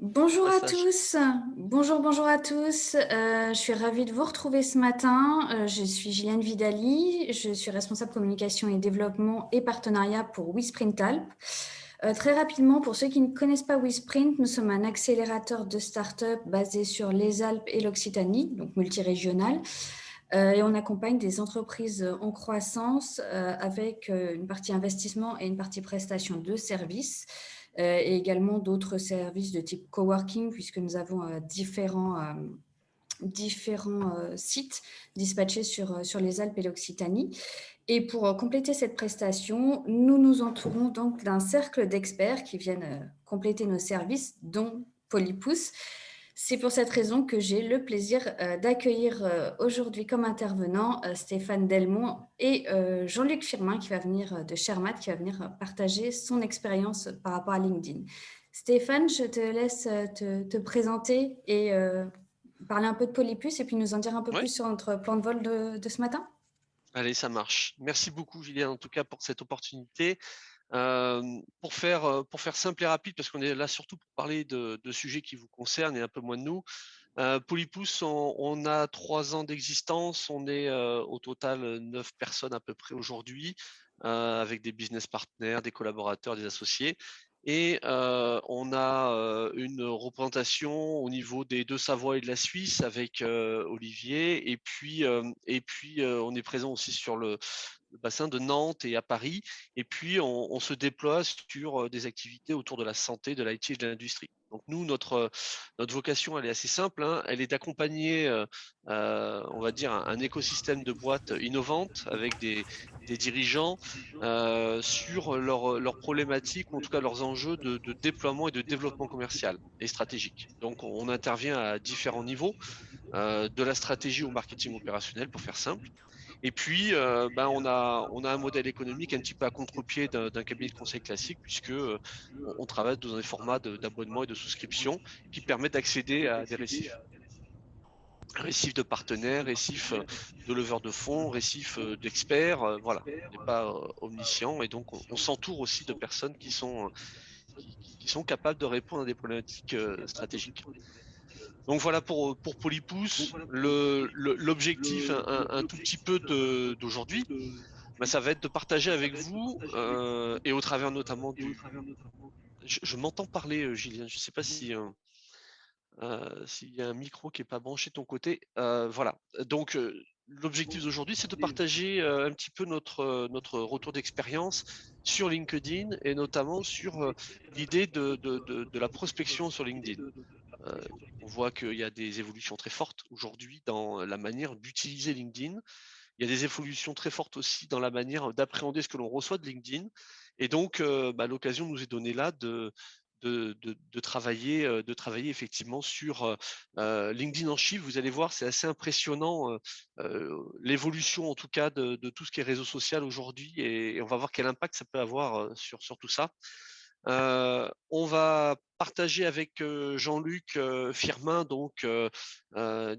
Bonjour à Passage. tous, bonjour à tous. Je suis ravie de vous retrouver ce matin. Je suis Gilliane Vidali, je suis responsable communication et développement et partenariat pour WeSprint Alpes. Très rapidement, pour ceux qui ne connaissent pas WeSprint, nous sommes un accélérateur de start-up basé sur les Alpes et l'Occitanie, donc multirégional. Et on accompagne des entreprises en croissance avec une partie investissement et une partie prestation de services et également d'autres services de type coworking puisque nous avons différents sites dispatchés sur les Alpes et l'Occitanie. Et pour compléter cette prestation, nous nous entourons donc d'un cercle d'experts qui viennent compléter nos services, dont Polypousse. C'est pour cette raison que j'ai le plaisir d'accueillir aujourd'hui comme intervenant Stéphane Delmont et Jean-Luc Firmin qui va venir de Shermat, qui va venir partager son expérience par rapport à LinkedIn. Stéphane, je te laisse te présenter et parler un peu de Polypus et puis nous en dire un peu Ouais, plus sur notre plan de vol de ce matin. allez, ça marche. Merci beaucoup, Julien, en tout cas, pour cette opportunité. Pour faire simple et rapide, parce qu'on est là surtout pour parler de sujets qui vous concernent et un peu moins de nous. Polypousse, on a 3 ans d'existence. On est au total 9 personnes à peu près aujourd'hui, avec des business partners, des collaborateurs, des associés. Et on a une représentation au niveau des Deux-Savoie et de la Suisse avec Olivier. Et puis, on est présent aussi sur le bassin de Nantes et à Paris. Et puis, on se déploie sur des activités autour de la santé, de l'IT et de l'industrie. Donc nous, notre vocation, elle est assez simple, hein. Elle est d'accompagner, on va dire, un écosystème de boîtes innovantes avec des dirigeants sur leurs problématiques, ou en tout cas leurs enjeux de déploiement et de développement commercial et stratégique. Donc on intervient à différents niveaux, de la stratégie au marketing opérationnel, pour faire simple. Et puis, on a un modèle économique un petit peu à contre-pied d'un cabinet de conseil classique, puisque on travaille dans des formats d'abonnement et de souscription qui permettent d'accéder à des récifs. Récifs de partenaires, récifs de leveurs de fonds, récifs d'experts. Voilà, on n'est pas omniscient, et donc on s'entoure aussi de personnes qui sont capables de répondre à des problématiques stratégiques. Donc voilà pour Polypousse. L'objectif un tout petit peu d'aujourd'hui, bah, ça va être de partager avec vous, et au travers notamment du. Je m'entends parler, Gillian. Je ne sais pas si s'il y a un micro qui est pas branché de ton côté. Voilà. Donc l'objectif d'aujourd'hui, c'est de partager un petit peu notre retour d'expérience sur LinkedIn, et notamment sur l'idée de la prospection sur LinkedIn. Euh, on voit qu'il y a des évolutions très fortes aujourd'hui dans la manière d'utiliser LinkedIn. Il y a des évolutions très fortes aussi dans la manière d'appréhender ce que l'on reçoit de LinkedIn. Et donc, l'occasion nous est donnée là de travailler effectivement sur LinkedIn en chiffres. Vous allez voir, c'est assez impressionnant, l'évolution en tout cas de tout ce qui est réseau social aujourd'hui, et on va voir quel impact ça peut avoir sur tout ça. On va partager avec Jean-Luc Firmin, donc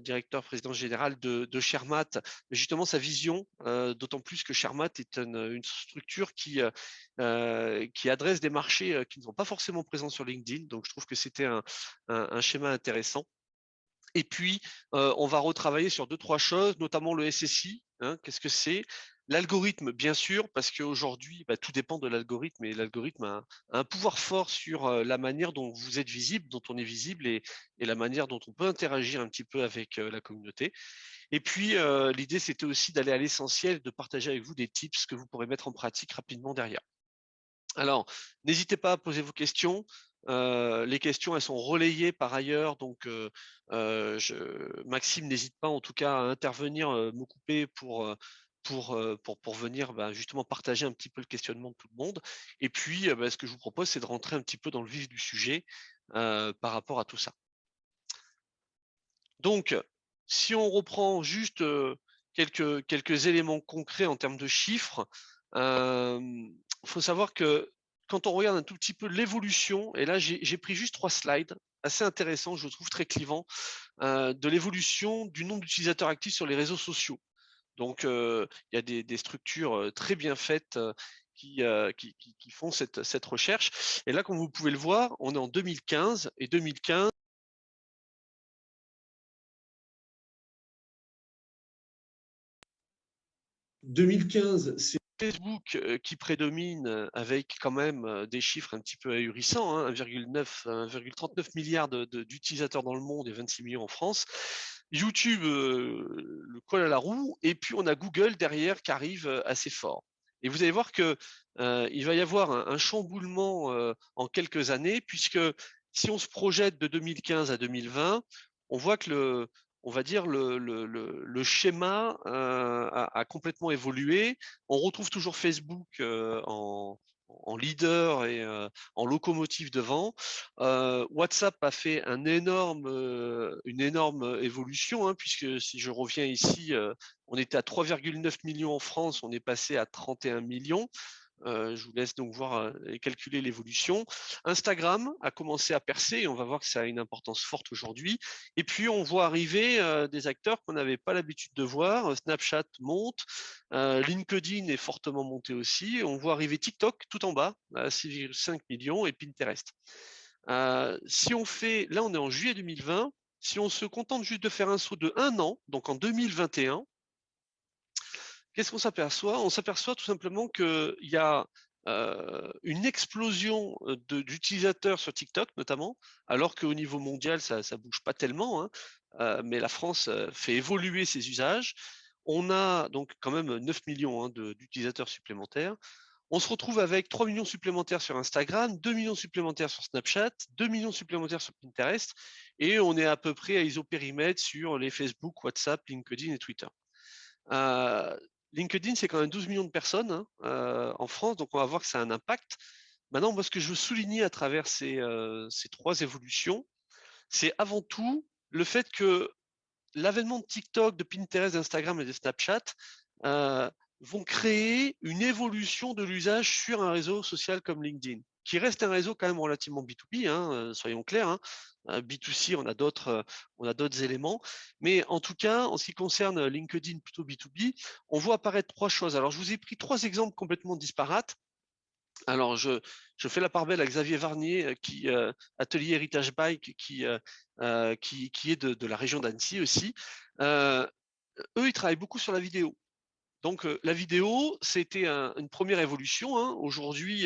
directeur président général de Shermat, justement sa vision, d'autant plus que Shermat est une structure qui adresse des marchés qui ne sont pas forcément présents sur LinkedIn. Donc je trouve que c'était un schéma intéressant. Et puis, on va retravailler sur 2-3 choses, notamment le SSI, hein. Qu'est-ce que c'est? L'algorithme, bien sûr, parce qu'aujourd'hui, bah, tout dépend de l'algorithme, et l'algorithme a un pouvoir fort sur la manière dont vous êtes visible, dont on est visible, et la manière dont on peut interagir un petit peu avec la communauté. Et puis, l'idée, c'était aussi d'aller à l'essentiel, de partager avec vous des tips que vous pourrez mettre en pratique rapidement derrière. Alors, n'hésitez pas à poser vos questions. Les questions, elles sont relayées par ailleurs, donc Maxime n'hésite pas en tout cas à intervenir, me couper pour venir, justement partager un petit peu le questionnement de tout le monde. Et puis, ce que je vous propose, c'est de rentrer un petit peu dans le vif du sujet par rapport à tout ça. Donc, si on reprend juste quelques éléments concrets en termes de chiffres, il faut savoir que quand on regarde un tout petit peu l'évolution, et là j'ai pris juste 3 slides assez intéressants, je trouve très clivants, de l'évolution du nombre d'utilisateurs actifs sur les réseaux sociaux. Donc, il y a des structures très bien faites qui font cette recherche. Et là, comme vous pouvez le voir, on est en 2015 et 2015. 2015, c'est Facebook qui prédomine avec quand même des chiffres un petit peu ahurissants, hein, 1,39 milliard d'utilisateurs dans le monde et 26 millions en France. YouTube le colle à la roue, et puis on a Google derrière qui arrive assez fort. Et vous allez voir que il va y avoir un chamboulement en quelques années, puisque si on se projette de 2015 à 2020, on voit que on va dire le schéma a complètement évolué. On retrouve toujours Facebook en leader et en locomotive devant. WhatsApp a fait une énorme évolution, hein, puisque si je reviens ici, on était à 3,9 millions en France, on est passé à 31 millions. Je vous laisse donc voir et calculer l'évolution. Instagram a commencé à percer et on va voir que ça a une importance forte aujourd'hui. Et puis on voit arriver des acteurs qu'on n'avait pas l'habitude de voir. Snapchat monte, LinkedIn est fortement monté aussi. On voit arriver TikTok tout en bas à 6,5 millions et Pinterest. Si on fait, là on est en juillet 2020, si on se contente juste de faire un saut de 1 an, donc en 2021, qu'est-ce qu'on s'aperçoit? On s'aperçoit tout simplement qu'il y a une explosion d'utilisateurs sur TikTok notamment, alors qu'au niveau mondial, ça ne bouge pas tellement, hein, mais la France fait évoluer ses usages. On a donc quand même 9 millions, hein, d'utilisateurs supplémentaires. On se retrouve avec 3 millions supplémentaires sur Instagram, 2 millions supplémentaires sur Snapchat, 2 millions supplémentaires sur Pinterest, et on est à peu près à isopérimètre sur les Facebook, WhatsApp, LinkedIn et Twitter. Euh, LinkedIn, c'est quand même 12 millions de personnes, hein, en France, donc on va voir que ça a un impact. Maintenant, moi, ce que je veux souligner à travers ces trois évolutions, c'est avant tout le fait que l'avènement de TikTok, de Pinterest, d'Instagram et de Snapchat euh, vont créer une évolution de l'usage sur un réseau social comme LinkedIn, qui reste un réseau quand même relativement B2B, hein, soyons clairs. Hein. B2C, on a d'autres éléments. Mais en tout cas, en ce qui concerne LinkedIn plutôt B2B, on voit apparaître trois choses. Alors, je vous ai pris trois exemples complètement disparates. Alors, je fais la part belle à Xavier Varnier, Atelier Héritage Bike, qui est de la région d'Annecy aussi. Eux, ils travaillent beaucoup sur la vidéo. Donc la vidéo, c'était une première évolution, hein. Aujourd'hui,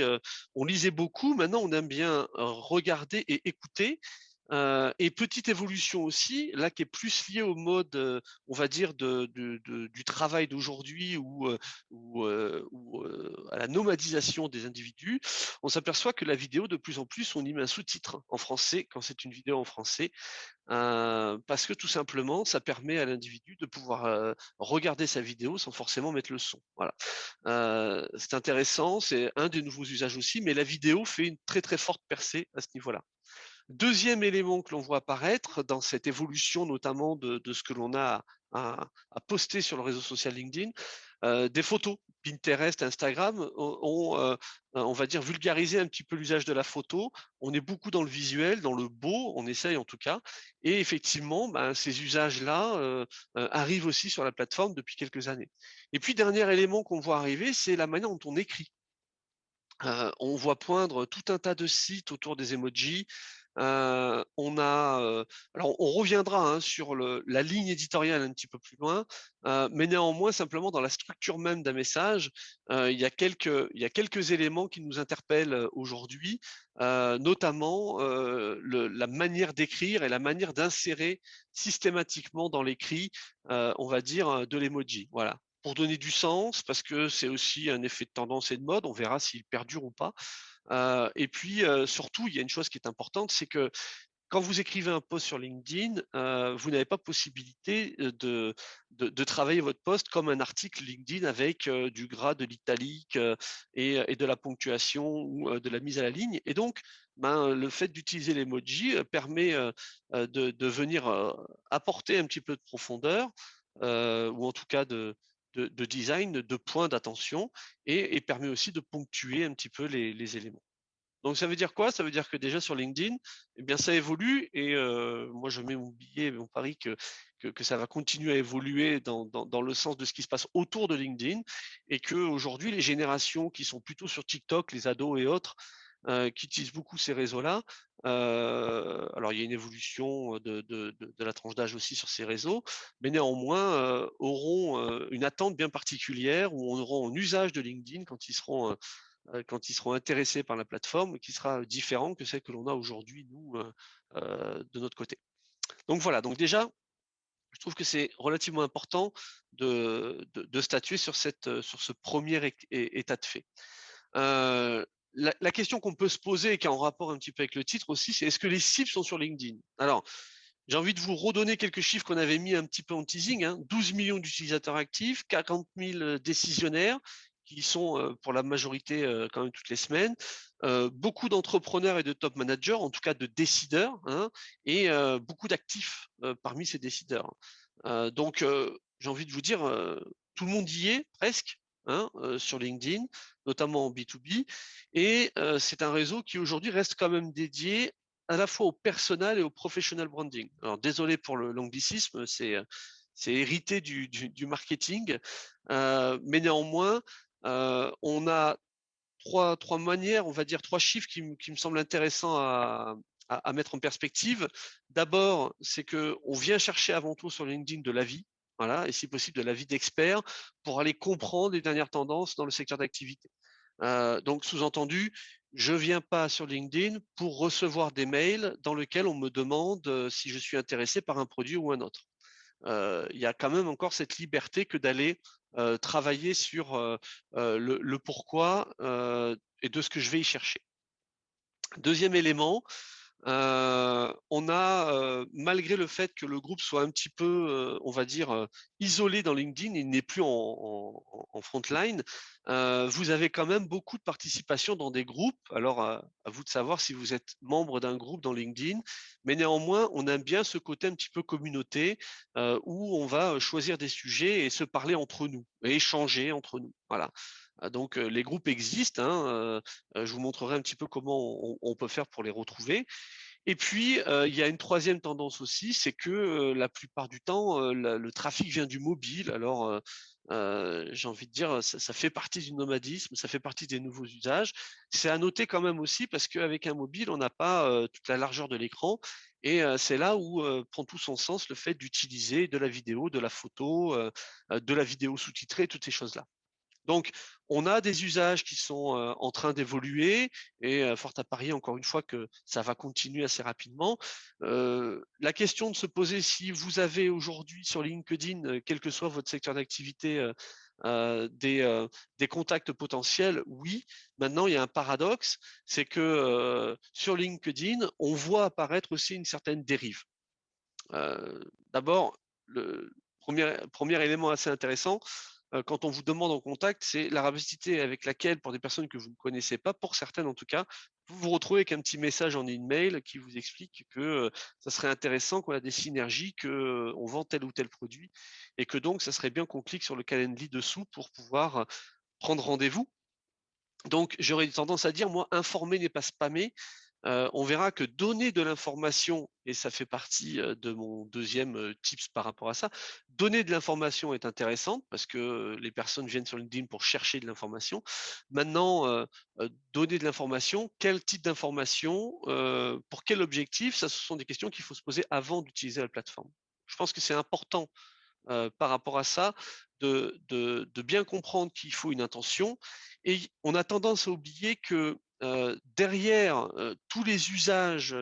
on lisait beaucoup. Maintenant, on aime bien regarder et écouter. Et petite évolution aussi, là qui est plus liée au mode, on va dire, du travail d'aujourd'hui ou à la nomadisation des individus. On s'aperçoit que la vidéo, de plus en plus, on y met un sous-titre en français quand c'est une vidéo en français. Parce que tout simplement, ça permet à l'individu de pouvoir regarder sa vidéo sans forcément mettre le son. Voilà. C'est intéressant, c'est un des nouveaux usages aussi, mais la vidéo fait une très très forte percée à ce niveau-là. Deuxième élément que l'on voit apparaître dans cette évolution, notamment de ce que l'on a à poster sur le réseau social LinkedIn, des photos. Pinterest, Instagram ont, on va dire, vulgarisé un petit peu l'usage de la photo. On est beaucoup dans le visuel, dans le beau, on essaye en tout cas. Et effectivement, ces usages-là arrivent aussi sur la plateforme depuis quelques années. Et puis, dernier élément qu'on voit arriver, c'est la manière dont on écrit. On voit poindre tout un tas de sites autour des emojis. Alors on reviendra, hein, sur la ligne éditoriale un petit peu plus loin, mais néanmoins simplement dans la structure même d'un message, il y a quelques éléments qui nous interpellent aujourd'hui, notamment la manière d'écrire et la manière d'insérer systématiquement dans l'écrit, on va dire, de l'emoji. Voilà. Pour donner du sens, parce que c'est aussi un effet de tendance et de mode, on verra s'il perdure ou pas. Et puis surtout, il y a une chose qui est importante, c'est que quand vous écrivez un post sur LinkedIn, vous n'avez pas possibilité de travailler votre post comme un article LinkedIn avec du gras, de l'italique et de la ponctuation ou de la mise à la ligne. Et donc, le fait d'utiliser l'emoji permet de venir apporter un petit peu de profondeur, ou en tout cas de design, de points d'attention, et permet aussi de ponctuer un petit peu les éléments. Donc ça veut dire quoi? Ça veut dire que déjà sur LinkedIn, eh bien ça évolue et moi je mets mon billet, mon pari que ça va continuer à évoluer dans le sens de ce qui se passe autour de LinkedIn et qu'aujourd'hui les générations qui sont plutôt sur TikTok, les ados et autres, qui utilisent beaucoup ces réseaux-là, alors il y a une évolution de la tranche d'âge aussi sur ces réseaux, mais néanmoins, auront, une attente bien particulière ou auront un usage de LinkedIn quand ils seront intéressés par la plateforme, qui sera différent que celle que l'on a aujourd'hui, nous, de notre côté. Donc voilà, donc déjà, je trouve que c'est relativement important de statuer sur sur ce premier état de fait. La question qu'on peut se poser et qui est en rapport un petit peu avec le titre aussi, c'est est-ce que les cibles sont sur LinkedIn? Alors, j'ai envie de vous redonner quelques chiffres qu'on avait mis un petit peu en teasing, hein. 12 millions d'utilisateurs actifs, 40 000 décisionnaires qui sont pour la majorité quand même toutes les semaines, beaucoup d'entrepreneurs et de top managers, en tout cas de décideurs, hein, et beaucoup d'actifs parmi ces décideurs. Donc, j'ai envie de vous dire, tout le monde y est presque, hein, sur LinkedIn, notamment en B2B, et c'est un réseau qui aujourd'hui reste quand même dédié à la fois au personal et au professional branding. Alors désolé pour l'anglicisme, c'est hérité du marketing, mais néanmoins, on a trois manières, on va dire trois chiffres qui me semblent intéressants à mettre en perspective. D'abord, c'est que on vient chercher avant tout sur LinkedIn de l'avis, voilà, et si possible de l'avis d'experts pour aller comprendre les dernières tendances dans le secteur d'activité. Donc sous-entendu, je viens pas sur LinkedIn pour recevoir des mails dans lesquels on me demande si je suis intéressé par un produit ou un autre. Il y a quand même encore cette liberté que d'aller travailler sur le pourquoi et de ce que je vais y chercher. Deuxième élément, on a, malgré le fait que le groupe soit un petit peu, on va dire, isolé dans LinkedIn, il n'est plus en front line, vous avez quand même beaucoup de participation dans des groupes. Alors, à vous de savoir si vous êtes membre d'un groupe dans LinkedIn, mais néanmoins, on aime bien ce côté un petit peu communauté, où on va, choisir des sujets et se parler entre nous et échanger entre nous. Voilà. Donc, les groupes existent, hein, je vous montrerai un petit peu comment on peut faire pour les retrouver. Et puis, il y a une troisième tendance aussi, c'est que, la plupart du temps, le trafic vient du mobile. Alors, j'ai envie de dire, ça fait partie du nomadisme, ça fait partie des nouveaux usages. C'est à noter quand même aussi parce qu'avec un mobile, on n'a pas, toute la largeur de l'écran et c'est là où, prend tout son sens le fait d'utiliser de la vidéo, de la photo, de la vidéo sous-titrée, toutes ces choses-là. Donc, on a des usages qui sont en train d'évoluer et fort à parier, encore une fois, que ça va continuer assez rapidement. La question de se poser si vous avez aujourd'hui sur LinkedIn, quel que soit votre secteur d'activité, des contacts potentiels, oui. Maintenant, il y a un paradoxe, c'est que sur LinkedIn, on voit apparaître aussi une certaine dérive. D'abord, le premier élément assez intéressant, quand on vous demande en contact, c'est la rapidité avec laquelle, pour des personnes que vous ne connaissez pas, pour certaines en tout cas, vous vous retrouvez avec un petit message en email qui vous explique que ça serait intéressant qu'on a des synergies, que on vend tel ou tel produit, et que donc ça serait bien qu'on clique sur le Calendly dessous pour pouvoir prendre rendez-vous. Donc j'aurais tendance à dire, moi, informer n'est pas spammer. On verra que donner de l'information, et ça fait partie de mon deuxième tips par rapport à ça, donner de l'information est intéressante parce que les personnes viennent sur LinkedIn pour chercher de l'information. Maintenant, donner de l'information, quel type d'information, pour quel objectif, ça, ce sont des questions qu'il faut se poser avant d'utiliser la plateforme. Je pense que c'est important par rapport à ça, de bien comprendre qu'il faut une intention. Et on a tendance à oublier que derrière tous les usages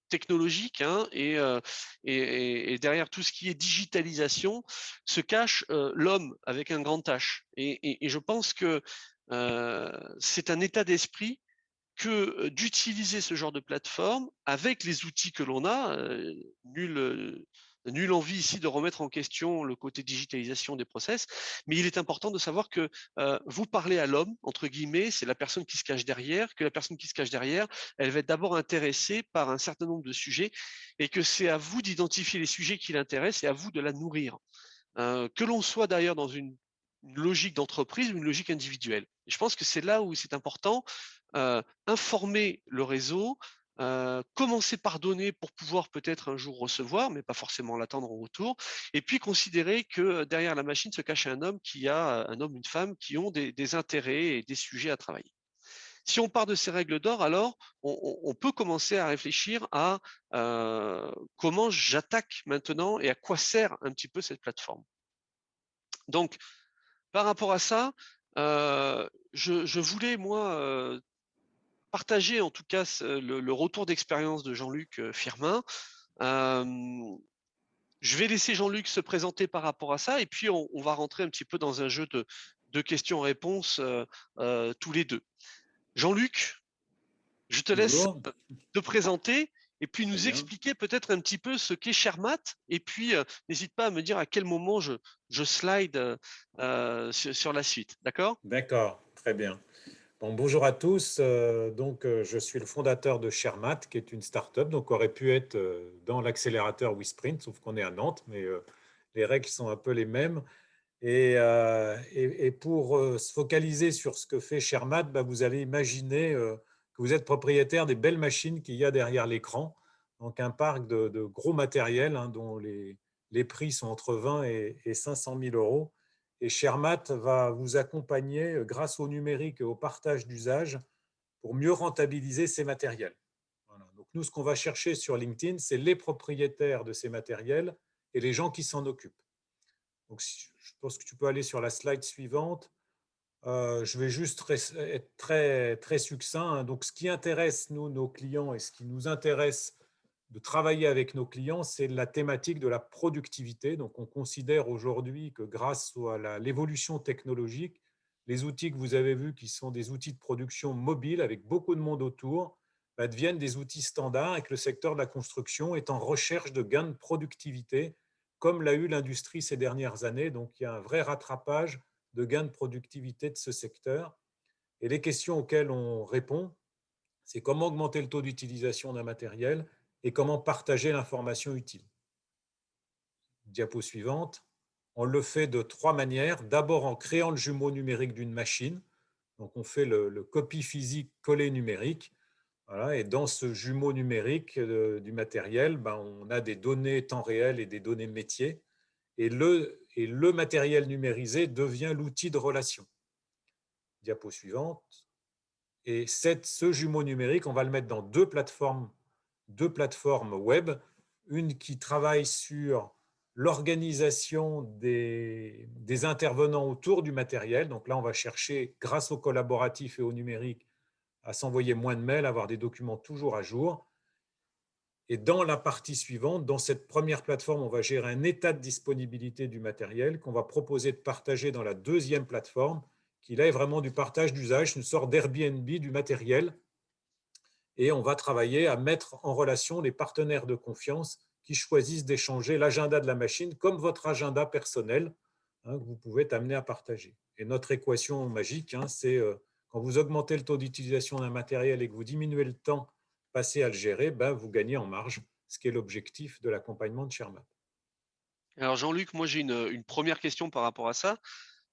technologiques, hein, et derrière tout ce qui est digitalisation se cache l'homme avec un grand H. Et je pense que c'est un état d'esprit que d'utiliser ce genre de plateforme avec les outils que l'on a. Nulle envie ici de remettre en question le côté digitalisation des process, mais il est important de savoir que vous parlez à l'homme, entre guillemets, c'est la personne qui se cache derrière, que la personne qui se cache derrière, elle va être d'abord intéressée par un certain nombre de sujets et que c'est à vous d'identifier les sujets qui l'intéressent et à vous de la nourrir. Que l'on soit d'ailleurs dans une logique d'entreprise ou une logique individuelle. Et je pense que c'est là où c'est important informer le réseau, commencer par donner pour pouvoir peut-être un jour recevoir, mais pas forcément l'attendre en retour, et puis considérer que derrière la machine se cache un homme un homme, une femme qui ont des intérêts et des sujets à travailler. Si on part de ces règles d'or, alors on peut commencer à réfléchir à comment j'attaque maintenant et à quoi sert un petit peu cette plateforme. Donc, par rapport à ça, je voulais moi partager en tout cas le retour d'expérience de Jean-Luc Firmin. Euh, je vais laisser Jean-Luc se présenter par rapport à ça et puis on va rentrer un petit peu dans un jeu de questions-réponses tous les deux. Jean-Luc, je te laisse Bonjour, te présenter et puis très nous bien. expliquer peut-être un petit peu ce qu'est Shermat. Et puis, n'hésite pas à me dire à quel moment je slide sur la suite. D'accord? D'accord, très bien. Bon, bonjour à tous. Je suis le fondateur de Shermat, qui est une start-up, donc aurait pu être dans l'accélérateur WeSprint, sauf qu'on est à Nantes, mais les règles sont un peu les mêmes. Et pour se focaliser sur ce que fait Shermat, bah, vous allez imaginer que vous êtes propriétaire des belles machines qu'il y a derrière l'écran. Donc un parc de gros matériel hein, dont les prix sont entre 20 et 500 000 euros. Et Shermat va vous accompagner grâce au numérique et au partage d'usage pour mieux rentabiliser ces matériels. Voilà. Donc nous, ce qu'on va chercher sur LinkedIn, c'est les propriétaires de ces matériels et les gens qui s'en occupent. Donc, je pense que tu peux aller sur la slide suivante. Je vais juste être très, très succinct, hein. Donc, ce qui intéresse nous, nos clients, et ce qui nous intéresse de travailler avec nos clients, c'est la thématique de la productivité. Donc, on considère aujourd'hui que grâce à l'évolution technologique, les outils que vous avez vus, qui sont des outils de production mobile avec beaucoup de monde autour, bah, deviennent des outils standards et que le secteur de la construction est en recherche de gains de productivité, comme l'a eu l'industrie ces dernières années. Donc, il y a un vrai rattrapage de gains de productivité de ce secteur. Et les questions auxquelles on répond, c'est comment augmenter le taux d'utilisation d'un matériel et comment partager l'information utile. Diapo suivante. On le fait de trois manières. D'abord en créant le jumeau numérique d'une machine. Donc on fait le copie physique collé numérique. Voilà, et dans ce jumeau numérique du matériel, ben, on a des données temps réel et des données métiers. Et le matériel numérisé devient l'outil de relation. Diapo suivante. Et ce jumeau numérique, on va le mettre dans deux plateformes web, une qui travaille sur l'organisation des intervenants autour du matériel. Donc là, on va chercher, grâce au collaboratif et au numérique, à s'envoyer moins de mails, avoir des documents toujours à jour. Et dans la partie suivante, dans cette première plateforme, on va gérer un état de disponibilité du matériel qu'on va proposer de partager dans la deuxième plateforme, qui là est vraiment du partage d'usage, une sorte d'Airbnb du matériel. Et on va travailler à mettre en relation les partenaires de confiance qui choisissent d'échanger l'agenda de la machine comme votre agenda personnel hein, que vous pouvez être amené à partager. Et notre équation magique, hein, c'est quand vous augmentez le taux d'utilisation d'un matériel et que vous diminuez le temps passé à le gérer, ben, vous gagnez en marge, ce qui est l'objectif de l'accompagnement de Shermat. Alors Jean-Luc, moi j'ai une première question par rapport à ça.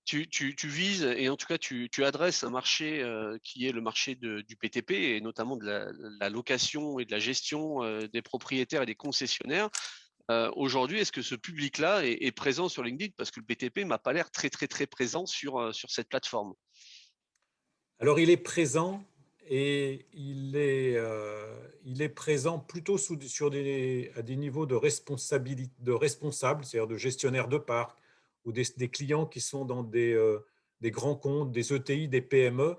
Tu vises et en tout cas tu adresses un marché qui est le marché du PTP et notamment de la location et de la gestion des propriétaires et des concessionnaires. Aujourd'hui, est-ce que ce public-là est présent sur LinkedIn? Parce que le BTP m'a pas l'air très très très présent sur cette plateforme. Alors, il est présent et il est présent plutôt à des niveaux de responsabilité, de responsables, c'est-à-dire de gestionnaires de parc ou des clients qui sont dans des grands comptes, des ETI, des PME.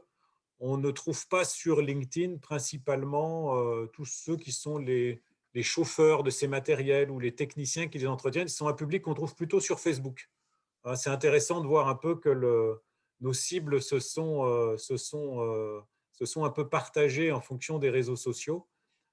On ne trouve pas sur LinkedIn principalement tous ceux qui sont les chauffeurs de ces matériels ou les techniciens qui les entretiennent. Ce sont un public qu'on trouve plutôt sur Facebook. C'est intéressant de voir un peu que nos cibles se sont un peu partagées en fonction des réseaux sociaux,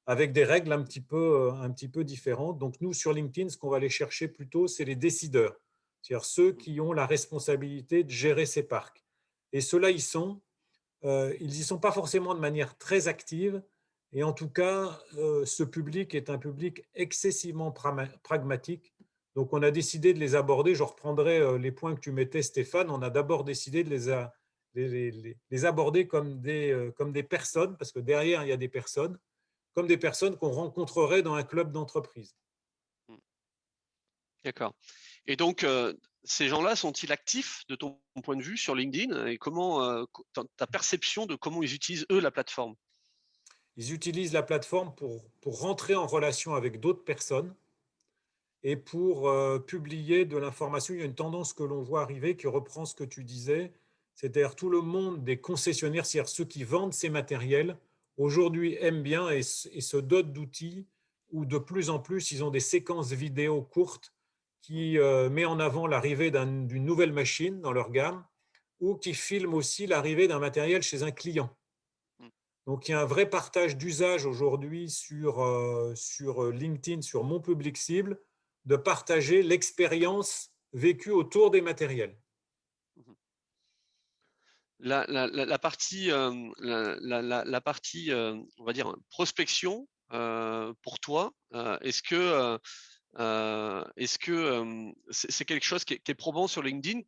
avec des règles un petit peu différentes. Donc nous, sur LinkedIn, ce qu'on va aller chercher plutôt, c'est les décideurs, c'est-à-dire ceux qui ont la responsabilité de gérer ces parcs. Et ceux-là, ils n'y sont pas forcément de manière très active. Et en tout cas, ce public est un public excessivement pragmatique. Donc, on a décidé de les aborder. Je reprendrai les points que tu mettais, Stéphane. On a d'abord décidé de les aborder comme des personnes, parce que derrière, il y a des personnes, comme des personnes qu'on rencontrerait dans un club d'entreprise. Mmh. D'accord. Et donc, ces gens-là sont-ils actifs de ton point de vue sur LinkedIn et comment, ta perception de comment ils utilisent eux la plateforme? Ils utilisent la plateforme pour rentrer en relation avec d'autres personnes et pour publier de l'information. Il y a une tendance que l'on voit arriver qui reprend ce que tu disais, c'est-à-dire tout le monde des concessionnaires, c'est-à-dire ceux qui vendent ces matériels, aujourd'hui aiment bien et se dotent d'outils où de plus en plus ils ont des séquences vidéo courtes qui met en avant l'arrivée d'une nouvelle machine dans leur gamme ou qui filment aussi l'arrivée d'un matériel chez un client. Mmh. Donc, il y a un vrai partage d'usage aujourd'hui sur LinkedIn, sur mon public cible, de partager l'expérience vécue autour des matériels. Mmh. La partie, la partie, on va dire prospection, pour toi, est-ce que, c'est quelque chose qui est probant sur LinkedIn?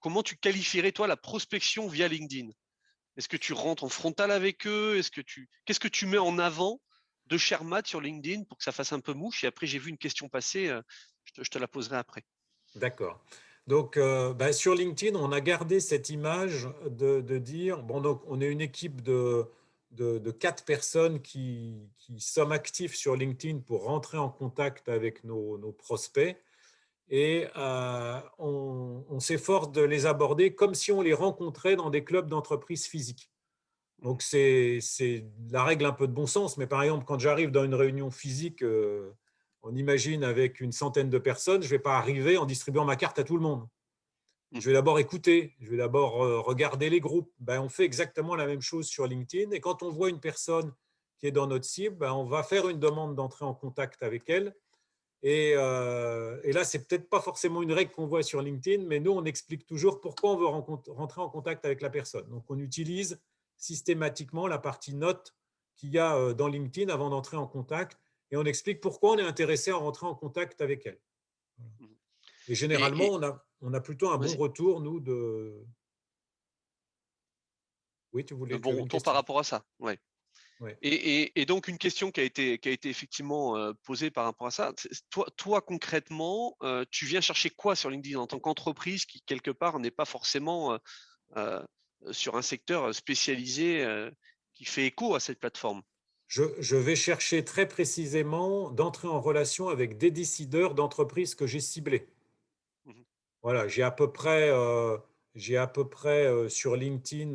Comment tu qualifierais toi la prospection via LinkedIn? Est-ce que tu rentres en frontal avec eux? Qu'est-ce que tu mets en avant de Shermat sur LinkedIn pour que ça fasse un peu mouche? Et après, j'ai vu une question passer, je te la poserai après. D'accord. Donc, sur LinkedIn, on a gardé cette image de dire, bon, donc, on est une équipe de 4 personnes qui sommes actifs sur LinkedIn pour rentrer en contact avec nos prospects. Et on s'efforce de les aborder comme si on les rencontrait dans des clubs d'entreprise physiques. Mmh. Donc, c'est la règle un peu de bon sens, mais par exemple, quand j'arrive dans une réunion physique, on imagine avec une centaine de personnes, je ne vais pas arriver en distribuant ma carte à tout le monde. Mmh. Je vais d'abord écouter, je vais d'abord regarder les groupes. On fait exactement la même chose sur LinkedIn. Et quand on voit une personne qui est dans notre cible, on va faire une demande d'entrer en contact avec elle. Et là, c'est peut-être pas forcément une règle qu'on voit sur LinkedIn, mais nous, on explique toujours pourquoi on veut rentrer en contact avec la personne. Donc, on utilise systématiquement la partie notes qu'il y a dans LinkedIn avant d'entrer en contact, et on explique pourquoi on est intéressé à rentrer en contact avec elle. Mmh. Et Et généralement, on a plutôt un bon vas-y. retour, nous, de… Oui, tu Bon avais une retour par question. rapport à ça, ouais. Ouais. Et donc une question qui a été effectivement, posée par rapport à ça, toi concrètement, tu viens chercher quoi sur LinkedIn en tant qu'entreprise qui quelque part n'est pas forcément, heu, sur un secteur, spécialisé, qui fait écho à cette plateforme? Je vais chercher très précisément d'entrer en relation avec des décideurs d'entreprises que j'ai ciblés. Mmh. Voilà, j'ai à peu près sur LinkedIn,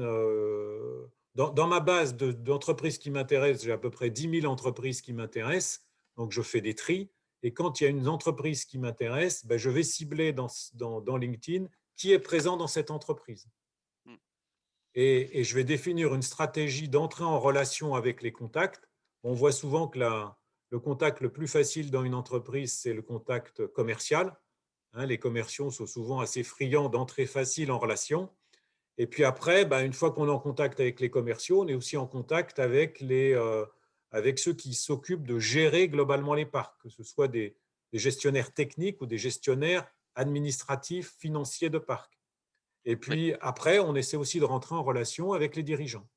dans ma base d'entreprises qui m'intéressent, j'ai à peu près 10 000 entreprises qui m'intéressent. Donc, je fais des tris. Et quand il y a une entreprise qui m'intéresse, je vais cibler dans LinkedIn qui est présent dans cette entreprise. Mmh. Et je vais définir une stratégie d'entrée en relation avec les contacts. On voit souvent que le contact le plus facile dans une entreprise, c'est le contact commercial. Les commerciaux sont souvent assez friands d'entrer facile en relation. Et puis après, une fois qu'on est en contact avec les commerciaux, on est aussi en contact avec ceux qui s'occupent de gérer globalement les parcs, que ce soit des gestionnaires techniques ou des gestionnaires administratifs, financiers de parcs. Et Oui. puis après, on essaie aussi de rentrer en relation avec les dirigeants.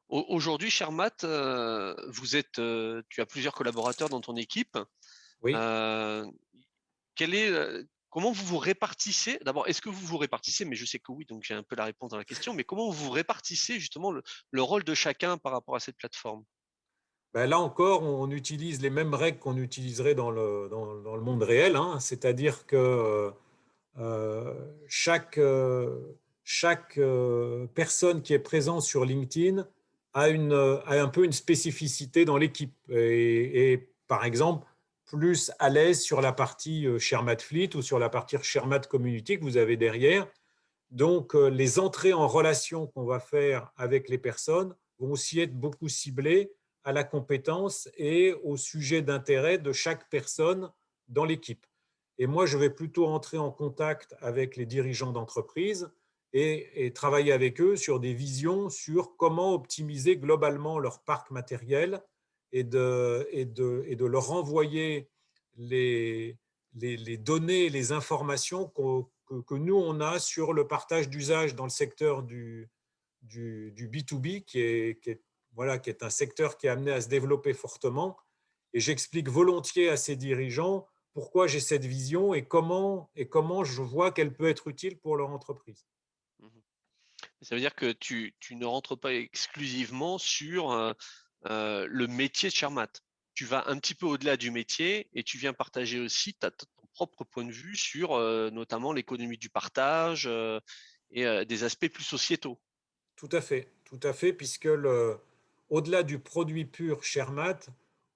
Aujourd'hui, cher Matt, tu as plusieurs collaborateurs dans ton équipe. Oui. Heu, comment vous vous répartissez? D'abord, est-ce que vous vous répartissez? Mais je sais que oui, donc j'ai un peu la réponse dans la question, mais comment vous répartissez justement le rôle de chacun par rapport à cette plateforme? Là encore, on utilise les mêmes règles qu'on utiliserait dans le monde réel, hein. C'est-à-dire que chaque, personne qui est présente sur LinkedIn a un peu une spécificité dans l'équipe et, par exemple, plus à l'aise sur la partie Shermat Fleet ou sur la partie Shermat Community que vous avez derrière. Donc, les entrées en relation qu'on va faire avec les personnes vont aussi être beaucoup ciblées à la compétence et au sujet d'intérêt de chaque personne dans l'équipe. Et moi, je vais plutôt entrer en contact avec les dirigeants d'entreprise et travailler avec eux sur des visions sur comment optimiser globalement leur parc matériel et de leur envoyer les données, les informations que nous, on a sur le partage d'usage dans le secteur du B2B, voilà, qui est un secteur qui est amené à se développer fortement. Et j'explique volontiers à ces dirigeants pourquoi j'ai cette vision et comment je vois qu'elle peut être utile pour leur entreprise. Mhm. Ça veut dire que tu ne rentres pas exclusivement sur le métier de Shermat. Tu vas un petit peu au-delà du métier et tu viens partager aussi ton propre point de vue sur notamment l'économie du partage et des aspects plus sociétaux. Tout à fait, puisque au-delà du produit pur Shermat,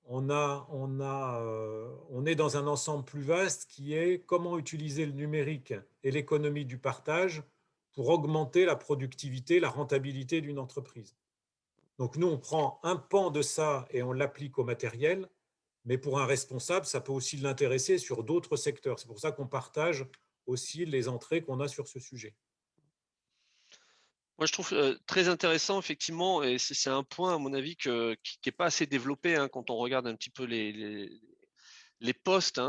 on est dans un ensemble plus vaste qui est comment utiliser le numérique et l'économie du partage pour augmenter la productivité, la rentabilité d'une entreprise. Donc nous, on prend un pan de ça et on l'applique au matériel, mais pour un responsable, ça peut aussi l'intéresser sur d'autres secteurs. C'est pour ça qu'on partage aussi les entrées qu'on a sur ce sujet. Moi, je trouve très intéressant, effectivement, et c'est un point, à mon avis, qui n'est pas assez développé quand on regarde un petit peu les postes.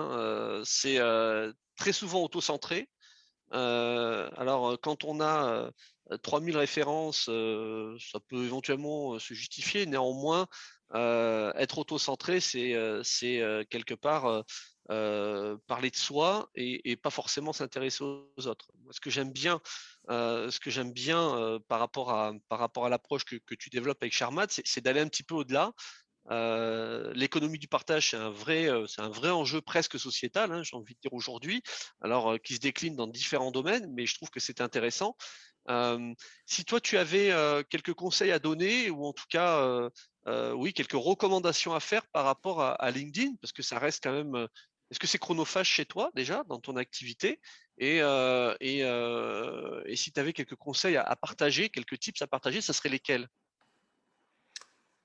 C'est très souvent auto-centré. Alors, quand on a 3000 références, ça peut éventuellement se justifier. Néanmoins, être auto-centré, c'est quelque part parler de soi et pas forcément s'intéresser aux autres. Moi, ce que j'aime bien par rapport à l'approche que tu développes avec Charmat, c'est d'aller un petit peu au-delà. L'économie du partage, c'est un vrai enjeu presque sociétal, j'ai envie de dire aujourd'hui, alors qui se décline dans différents domaines, mais je trouve que c'est intéressant. Si toi tu avais quelques conseils à donner, ou en tout cas, oui, quelques recommandations à faire par rapport à LinkedIn, parce que ça reste quand même. Est-ce que c'est chronophage chez toi déjà dans ton activité? Et si tu avais quelques conseils à partager, quelques tips à partager, ça serait lesquels?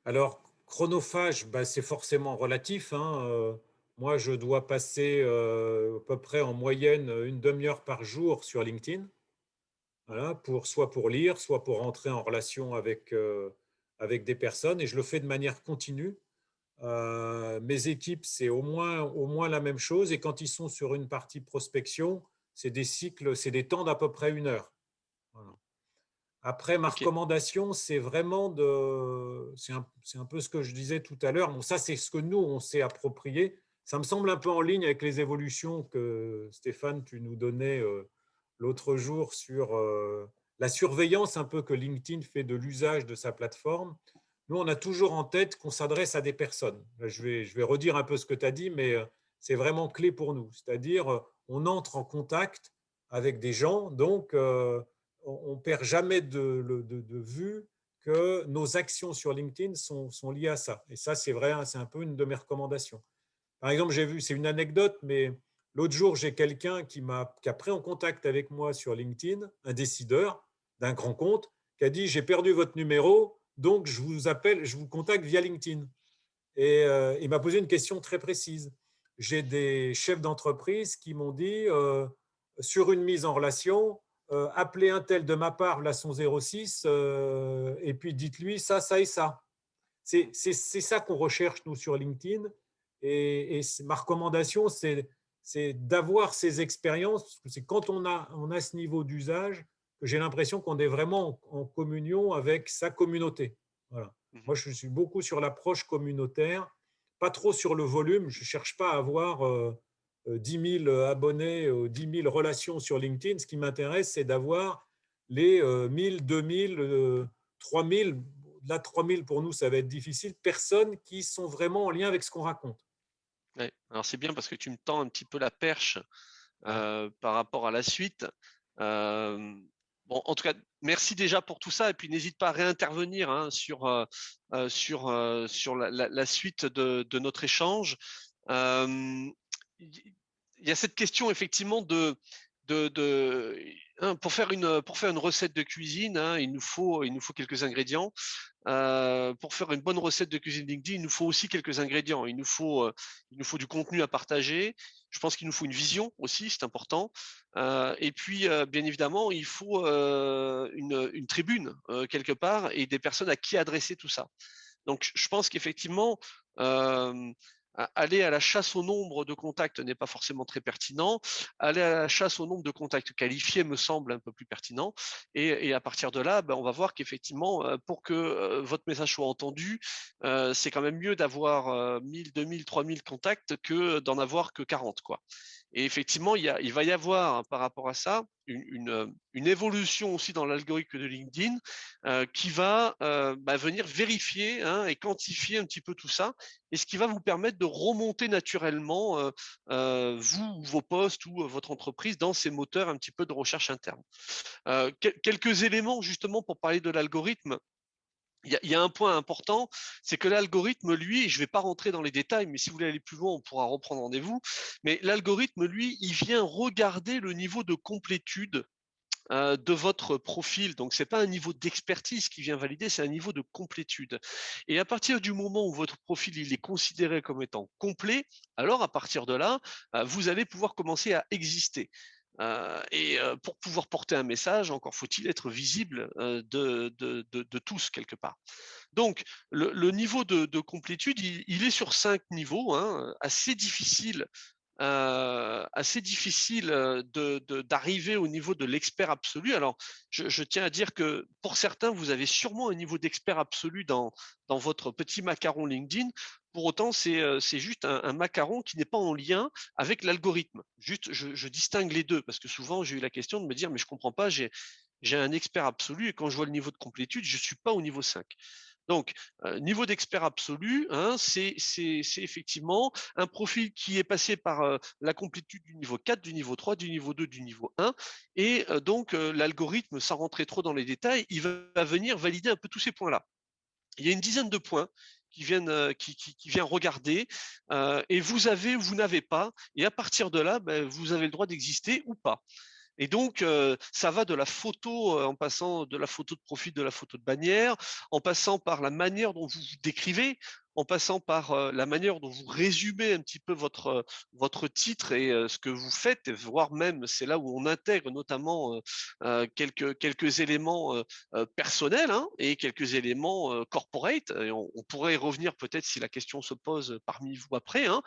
Alors, chronophage, bah, c'est forcément relatif, hein. Moi, je dois passer à peu près en moyenne une demi-heure par jour sur LinkedIn, voilà, soit pour lire, soit pour entrer en relation avec des personnes, et je le fais de manière continue. Mes équipes, c'est au moins la même chose, et quand ils sont sur une partie prospection, c'est des cycles, c'est des temps d'à peu près une heure. Voilà. Après, ma Ok. recommandation, c'est vraiment c'est un peu ce que je disais tout à l'heure. Bon, ça, c'est ce que nous, on s'est approprié. Ça me semble un peu en ligne avec les évolutions que Stéphane, tu nous donnais l'autre jour sur la surveillance un peu que LinkedIn fait de l'usage de sa plateforme. Nous, on a toujours en tête qu'on s'adresse à des personnes. Là, je vais redire un peu ce que tu as dit, mais c'est vraiment clé pour nous. C'est-à-dire, on entre en contact avec des gens, donc on ne perd jamais de vue que nos actions sur LinkedIn sont liées à ça. Et ça, c'est vrai, c'est un peu une de mes recommandations. Par exemple, j'ai vu, c'est une anecdote, mais l'autre jour, j'ai quelqu'un qui a pris en contact avec moi sur LinkedIn, un décideur d'un grand compte, qui a dit: j'ai perdu votre numéro, donc je vous appelle, je vous contacte via LinkedIn. Et il m'a posé une question très précise. J'ai des chefs d'entreprise qui m'ont dit, sur une mise en relation, appelez un tel de ma part, là son 06, et puis dites-lui ça, ça et ça. C'est ça qu'on recherche, nous, sur LinkedIn. Et ma recommandation, c'est d'avoir ces expériences, parce que c'est quand on a ce niveau d'usage que j'ai l'impression qu'on est vraiment en communion avec sa communauté. Voilà. Mhm. Moi, je suis beaucoup sur l'approche communautaire, pas trop sur le volume. Je ne cherche pas à avoir 10 000 abonnés, 10 000 relations sur LinkedIn. Ce qui m'intéresse, c'est d'avoir les 1000, 2000, 3000. Là, 3000 pour nous, ça va être difficile. Personnes qui sont vraiment en lien avec ce qu'on raconte. Ouais. Alors c'est bien parce que tu me tends un petit peu la perche Ouais. par rapport à la suite. Euh, bon, en tout cas, merci déjà pour tout ça et puis n'hésite pas à réintervenir sur la suite de notre échange. Euh, Il y a cette question effectivement pour faire une recette de cuisine, il nous faut quelques ingrédients. Pour faire une bonne recette de cuisine LinkedIn, il nous faut aussi quelques ingrédients. Il nous faut du contenu à partager. Je pense qu'il nous faut une vision aussi, c'est important. Et puis, bien évidemment, il faut une tribune quelque part et des personnes à qui adresser tout ça. Donc, je pense qu'effectivement, euh, aller à la chasse au nombre de contacts n'est pas forcément très pertinent. Aller à la chasse au nombre de contacts qualifiés me semble un peu plus pertinent. Et à partir de là, on va voir qu'effectivement, pour que votre message soit entendu, c'est quand même mieux d'avoir 1000, 2000, 3000 contacts que d'en avoir que 40, quoi. Et effectivement, il va y avoir, hein, par rapport à ça, une évolution aussi dans l'algorithme de LinkedIn qui va venir vérifier, hein, et quantifier un petit peu tout ça, et ce qui va vous permettre de remonter naturellement vous, vos postes ou votre entreprise dans ces moteurs un petit peu de recherche interne. Quelques éléments justement pour parler de l'algorithme. Il y a un point important, c'est que l'algorithme, lui, je ne vais pas rentrer dans les détails, mais si vous voulez aller plus loin, on pourra reprendre rendez-vous. Mais l'algorithme, lui, il vient regarder le niveau de complétude de votre profil. Donc, ce n'est pas un niveau d'expertise qui vient valider, c'est un niveau de complétude. Et à partir du moment où votre profil il est considéré comme étant complet, alors à partir de là, vous allez pouvoir commencer à exister. Pour pouvoir porter un message, encore faut-il être visible de tous quelque part. Donc, le niveau de complétude, il est sur 5 niveaux, hein, assez difficile d'arriver au niveau de l'expert absolu. Alors, je tiens à dire que pour certains, vous avez sûrement un niveau d'expert absolu dans votre petit macaron LinkedIn. Pour autant, c'est juste un macaron qui n'est pas en lien avec l'algorithme. Juste, je distingue les deux parce que souvent, j'ai eu la question de me dire, mais je comprends pas, j'ai un expert absolu et quand je vois le niveau de complétude, je suis pas au niveau 5. Donc, niveau d'expert absolu, hein, c'est effectivement un profil qui est passé par la complétude du niveau 4, du niveau 3, du niveau 2, du niveau 1. Et donc, l'algorithme, sans rentrer trop dans les détails, il va venir valider un peu tous ces points-là. Il y a une dizaine de points qui viennent, qui vient regarder, et vous avez ou vous n'avez pas. Et à partir de là, vous avez le droit d'exister ou pas. Et donc, ça va de la photo, en passant de la photo de profil, de la photo de bannière, en passant par la manière dont vous vous décrivez, en passant par la manière dont vous résumez un petit peu votre titre et ce que vous faites, voire même, c'est là où on intègre notamment quelques éléments personnels, hein, et quelques éléments corporate. Et on pourrait y revenir peut-être si la question se pose parmi vous après. Hein.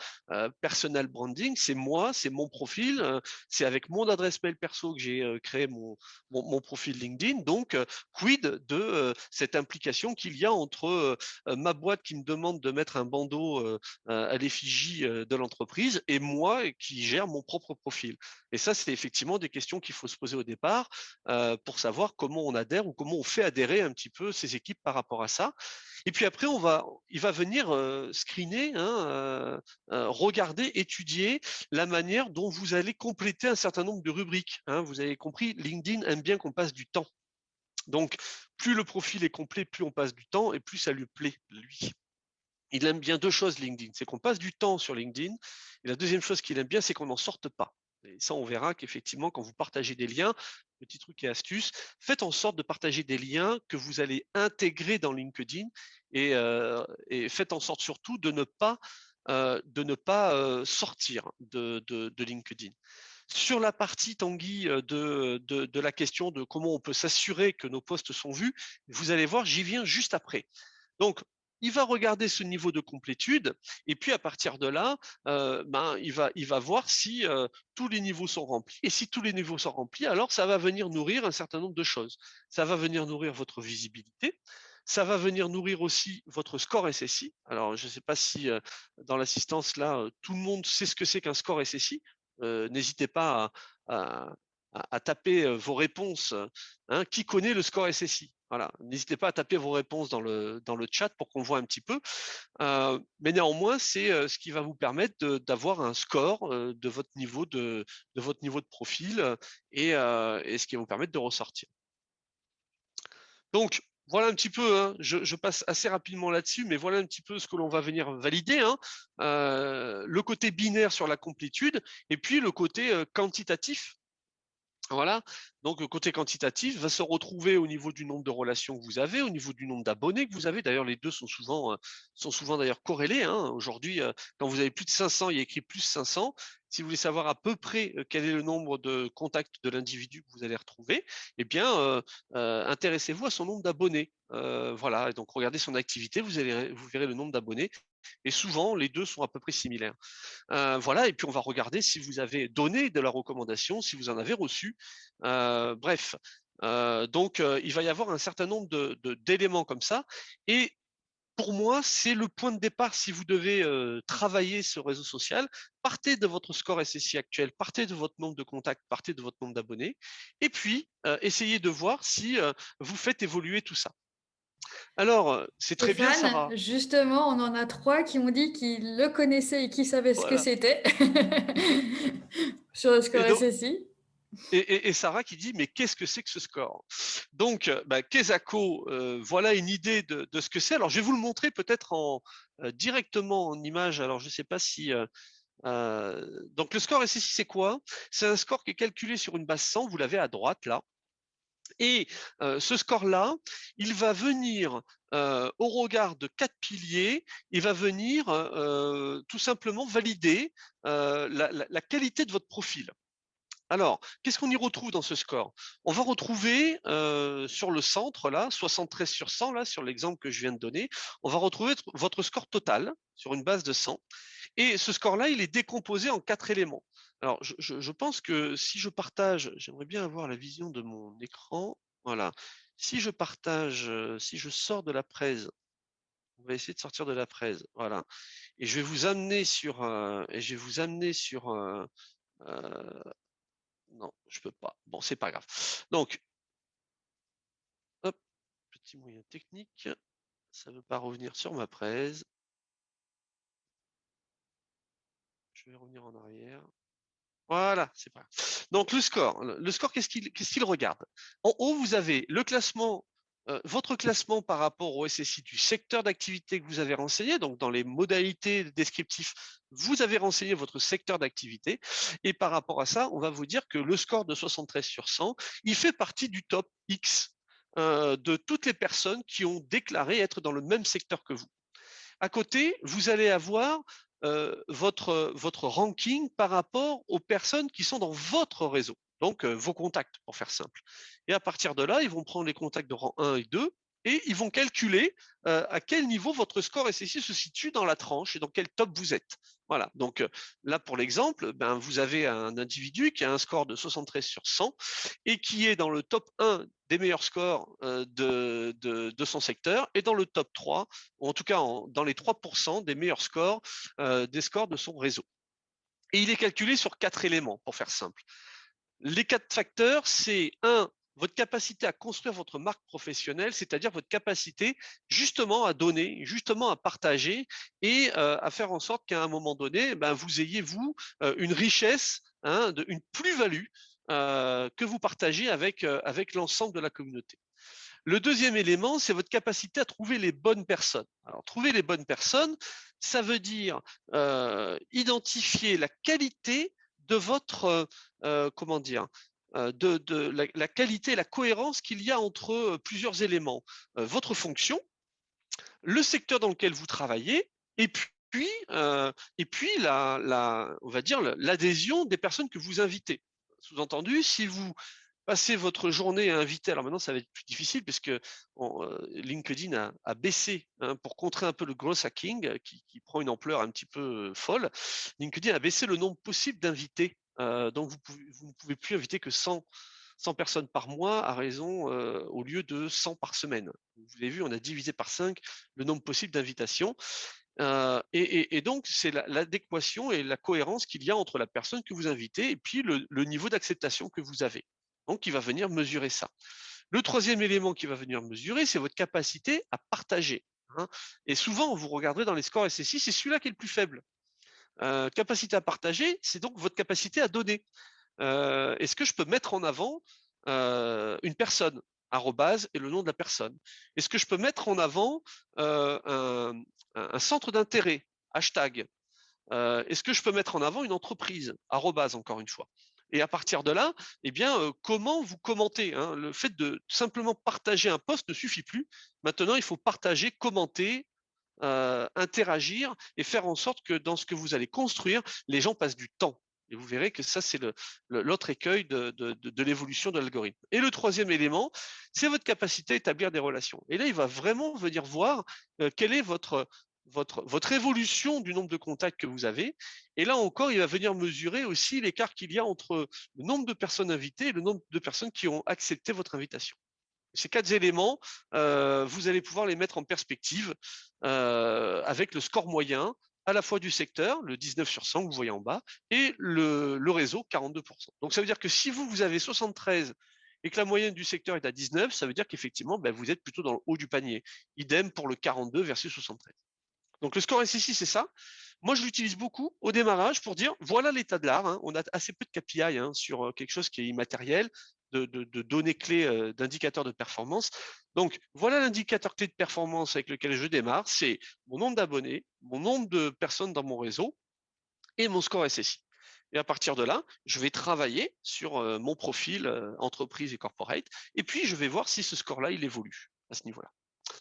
Personal branding, c'est moi, c'est mon profil. C'est avec mon adresse mail perso que j'ai créé mon profil LinkedIn. Donc, quid de cette implication qu'il y a entre ma boîte qui me demande de mettre un bandeau à l'effigie de l'entreprise et moi qui gère mon propre profil. Et ça, c'est effectivement des questions qu'il faut se poser au départ pour savoir comment on adhère ou comment on fait adhérer un petit peu ces équipes par rapport à ça. Et puis après, il va venir screener, hein, regarder, étudier la manière dont vous allez compléter un certain nombre de rubriques. Hein. Vous avez compris, LinkedIn aime bien qu'on passe du temps. Donc, plus le profil est complet, plus on passe du temps et plus ça lui plaît, lui. Il aime bien deux choses, LinkedIn. C'est qu'on passe du temps sur LinkedIn. Et la deuxième chose qu'il aime bien, c'est qu'on n'en sorte pas. Et ça, on verra qu'effectivement, quand vous partagez des liens, petit truc et astuce, faites en sorte de partager des liens que vous allez intégrer dans LinkedIn et faites en sorte surtout de ne pas sortir de LinkedIn. Sur la partie, Tanguy, de la question de comment on peut s'assurer que nos posts sont vus, vous allez voir, j'y viens juste après. Donc, il va regarder ce niveau de complétude et puis à partir de là, il va voir si tous les niveaux sont remplis. Et si tous les niveaux sont remplis, alors ça va venir nourrir un certain nombre de choses. Ça va venir nourrir votre visibilité. Ça va venir nourrir aussi votre score SSI. Alors, je ne sais pas si dans l'assistance, là, tout le monde sait ce que c'est qu'un score SSI. N'hésitez pas à taper vos réponses. Hein. Qui connaît le score SSI? Voilà. N'hésitez pas à taper vos réponses dans le chat pour qu'on voit un petit peu. Mais néanmoins, c'est ce qui va vous permettre d'avoir un score de votre niveau de profil et ce qui va vous permettre de ressortir. Donc, voilà un petit peu, hein, je passe assez rapidement là-dessus, mais voilà un petit peu ce que l'on va venir valider. Hein, le côté binaire sur la complétude et puis le côté quantitatif. Voilà, donc le côté quantitatif va se retrouver au niveau du nombre de relations que vous avez, au niveau du nombre d'abonnés que vous avez. D'ailleurs, les deux sont souvent d'ailleurs corrélés. Hein. Aujourd'hui, quand vous avez plus de 500, il y a écrit plus 500. si vous voulez savoir à peu près quel est le nombre de contacts de l'individu que vous allez retrouver, eh bien, intéressez-vous à son nombre d'abonnés. Voilà, et donc regardez son activité, vous verrez le nombre d'abonnés. Et souvent, les deux sont à peu près similaires. Voilà, et puis on va regarder si vous avez donné de la recommandation, si vous en avez reçu. Bref, donc il va y avoir un certain nombre d'éléments comme ça. Et pour moi, c'est le point de départ si vous devez travailler ce réseau social. Partez de votre score SSI actuel, partez de votre nombre de contacts, partez de votre nombre d'abonnés, et puis essayez de voir si vous faites évoluer tout ça. Alors, c'est très bien, Stéphane, Sarah. justement, on en a 3 qui m'ont dit qu'ils le connaissaient et qu'ils savaient ce que Voilà. c'était sur le score Et donc, SSI. et Sarah qui dit, mais qu'est-ce que c'est que ce score? Donc, Kesako, voilà une idée de ce que c'est. Alors, je vais vous le montrer peut-être directement en image. Alors, je ne sais pas si... donc, le score SSI, c'est quoi? C'est un score qui est calculé sur une base 100. Vous l'avez à droite, là. Et ce score-là, il va venir au regard de 4 piliers, il va venir tout simplement valider la qualité de votre profil. Alors, qu'est-ce qu'on y retrouve dans ce score? On va retrouver sur le centre, là, 73 sur 100, là, sur l'exemple que je viens de donner, on va retrouver votre score total sur une base de 100. Et ce score-là, il est décomposé en 4 éléments. Alors, je pense que si je partage, j'aimerais bien avoir la vision de mon écran. Voilà. Si je partage, si je sors de la presse, on va essayer de sortir de la presse. Voilà. Et je vais vous amener sur, non, je peux pas. Bon, c'est pas grave. Donc, hop, petit moyen technique. Ça ne veut pas revenir sur ma presse. Je vais revenir en arrière. Voilà, c'est pas grave. Donc, le score, qu'est-ce qu'il regarde? En haut, vous avez le classement, votre classement par rapport au SSI du secteur d'activité que vous avez renseigné. Donc, dans les modalités descriptives, vous avez renseigné votre secteur d'activité. Et par rapport à ça, on va vous dire que le score de 73 sur 100, il fait partie du top X de toutes les personnes qui ont déclaré être dans le même secteur que vous. À côté, vous allez avoir votre ranking par rapport aux personnes qui sont dans votre réseau, donc vos contacts, pour faire simple. Et à partir de là, ils vont prendre les contacts de rang 1 et 2 et ils vont calculer à quel niveau votre score SSI se situe dans la tranche et dans quel top vous êtes. Voilà, donc là pour l'exemple, vous avez un individu qui a un score de 73 sur 100 et qui est dans le top 1 des meilleurs scores de son secteur et dans le top 3, ou en tout cas dans les 3% des meilleurs scores des scores de son réseau. Et il est calculé sur 4 éléments, pour faire simple. Les 4 facteurs, c'est 1, votre capacité à construire votre marque professionnelle, c'est-à-dire votre capacité justement à donner, justement à partager et à faire en sorte qu'à un moment donné, vous ayez, vous, une richesse, une plus-value que vous partagez avec l'ensemble de la communauté. Le deuxième élément, c'est votre capacité à trouver les bonnes personnes. Alors, trouver les bonnes personnes, ça veut dire identifier la qualité de votre, comment dire, de la qualité et la cohérence qu'il y a entre plusieurs éléments. Votre fonction, le secteur dans lequel vous travaillez, et puis on va dire l'adhésion des personnes que vous invitez. Sous-entendu, si vous passez votre journée à inviter, alors maintenant ça va être plus difficile puisque LinkedIn a baissé pour contrer un peu le growth hacking qui prend une ampleur un petit peu folle. LinkedIn a baissé le nombre possible d'invités, donc vous ne pouvez plus inviter que 100 personnes par mois à raison au lieu de 100 par semaine. Vous avez vu, on a divisé par 5 le nombre possible d'invitations. Et donc, c'est l'adéquation et la cohérence qu'il y a entre la personne que vous invitez et puis le niveau d'acceptation que vous avez. Donc, il va venir mesurer ça. Le troisième élément qui va venir mesurer, c'est votre capacité à partager. Et souvent, vous regarderez dans les scores SSI, c'est celui-là qui est le plus faible. Capacité à partager, c'est donc votre capacité à donner. Est-ce que je peux mettre en avant une personne, arrobase et le nom de la personne? Est-ce que je peux mettre en avant un centre d'intérêt, hashtag? Est-ce que je peux mettre en avant une entreprise, arrobase encore une fois? Et à partir de là, eh bien, comment vous commentez, le fait de simplement partager un post ne suffit plus. Maintenant, il faut partager, commenter, interagir et faire en sorte que dans ce que vous allez construire, les gens passent du temps. Et vous verrez que ça, c'est l'autre écueil de l'évolution de l'algorithme. Et le troisième élément, c'est votre capacité à établir des relations. Et là, il va vraiment venir voir quelle est votre évolution du nombre de contacts que vous avez. Et là encore, il va venir mesurer aussi l'écart qu'il y a entre le nombre de personnes invitées et le nombre de personnes qui ont accepté votre invitation. Ces 4 éléments, vous allez pouvoir les mettre en perspective avec le score moyen à la fois du secteur, le 19 sur 100 que vous voyez en bas, et le réseau, 42%. Donc ça veut dire que si vous avez 73 et que la moyenne du secteur est à 19, ça veut dire qu'effectivement, vous êtes plutôt dans le haut du panier. Idem pour le 42 versus 73. Donc le score SSI, c'est ça. Moi, je l'utilise beaucoup au démarrage pour dire, voilà l'état de l'art. On a assez peu de KPI sur quelque chose qui est immatériel, de données clés, d'indicateurs de performance. Donc, voilà l'indicateur clé de performance avec lequel je démarre. C'est mon nombre d'abonnés, mon nombre de personnes dans mon réseau et mon score SSI. Et à partir de là, je vais travailler sur mon profil entreprise et corporate. Et puis, je vais voir si ce score-là, il évolue à ce niveau-là.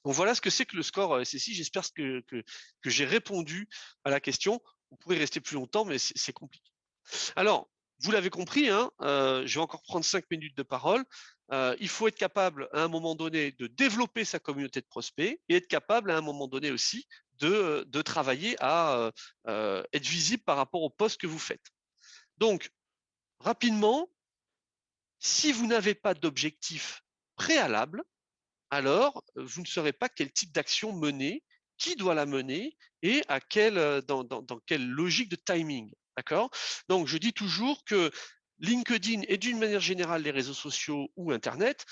Donc voilà ce que c'est que le score SSI. J'espère que j'ai répondu à la question. Vous pourrez rester plus longtemps, mais c'est compliqué. Alors, vous l'avez compris, je vais encore prendre 5 minutes de parole. Il faut être capable à un moment donné de développer sa communauté de prospects et être capable à un moment donné aussi de travailler à être visible par rapport au poste que vous faites. Donc, rapidement, si vous n'avez pas d'objectif préalable, alors vous ne saurez pas quel type d'action mener, qui doit la mener et dans quelle logique de timing. D'accord? Donc, je dis toujours que LinkedIn et d'une manière générale les réseaux sociaux ou Internet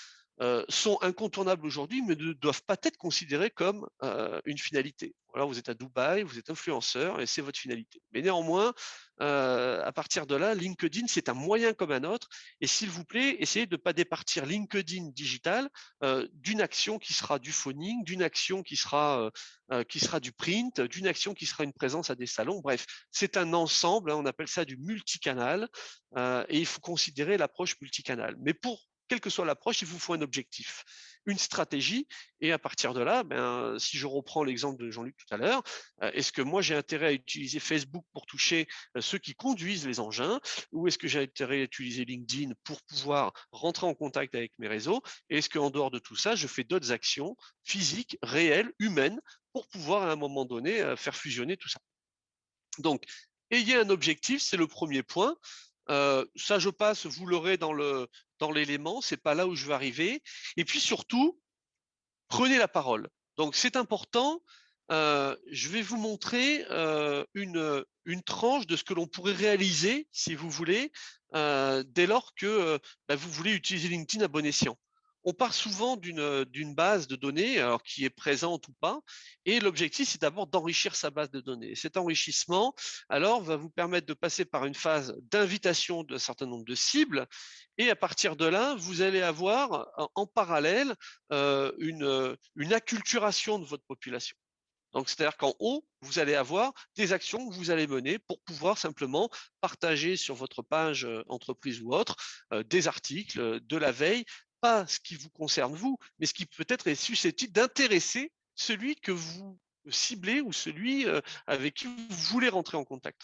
sont incontournables aujourd'hui, mais ne doivent pas être considérés comme une finalité. Alors, vous êtes à Dubaï, vous êtes influenceur et c'est votre finalité. Mais néanmoins, à partir de là, LinkedIn, c'est un moyen comme un autre. Et s'il vous plaît, essayez de ne pas départir LinkedIn digital d'une action qui sera du phoning, d'une action qui sera du print, d'une action qui sera une présence à des salons. Bref, c'est un ensemble, on appelle ça du multicanal, et il faut considérer l'approche multicanal. Mais pour quelle que soit l'approche, il vous faut un objectif, une stratégie, et à partir de là, si je reprends l'exemple de Jean-Luc tout à l'heure, est-ce que moi j'ai intérêt à utiliser Facebook pour toucher ceux qui conduisent les engins, ou est-ce que j'ai intérêt à utiliser LinkedIn pour pouvoir rentrer en contact avec mes réseaux, et est-ce qu'en dehors de tout ça, je fais d'autres actions physiques, réelles, humaines, pour pouvoir à un moment donné faire fusionner tout ça. Donc, ayez un objectif, c'est le premier point. Ça, je passe, vous l'aurez dans l'élément, c'est pas là où je vais arriver. Et puis surtout, prenez la parole. Donc, c'est important. Je vais vous montrer une tranche de ce que l'on pourrait réaliser, si vous voulez, dès lors que vous voulez utiliser LinkedIn à bon escient. On part souvent d'une base de données, alors qui est présente ou pas, et l'objectif, c'est d'abord d'enrichir sa base de données. Cet enrichissement, alors, va vous permettre de passer par une phase d'invitation d'un certain nombre de cibles, et à partir de là, vous allez avoir en parallèle une acculturation de votre population. Donc, c'est-à-dire qu'en haut, vous allez avoir des actions que vous allez mener pour pouvoir simplement partager sur votre page entreprise ou autre des articles, de la veille, pas ce qui vous concerne vous, mais ce qui peut-être est susceptible d'intéresser celui que vous ciblez ou celui avec qui vous voulez rentrer en contact.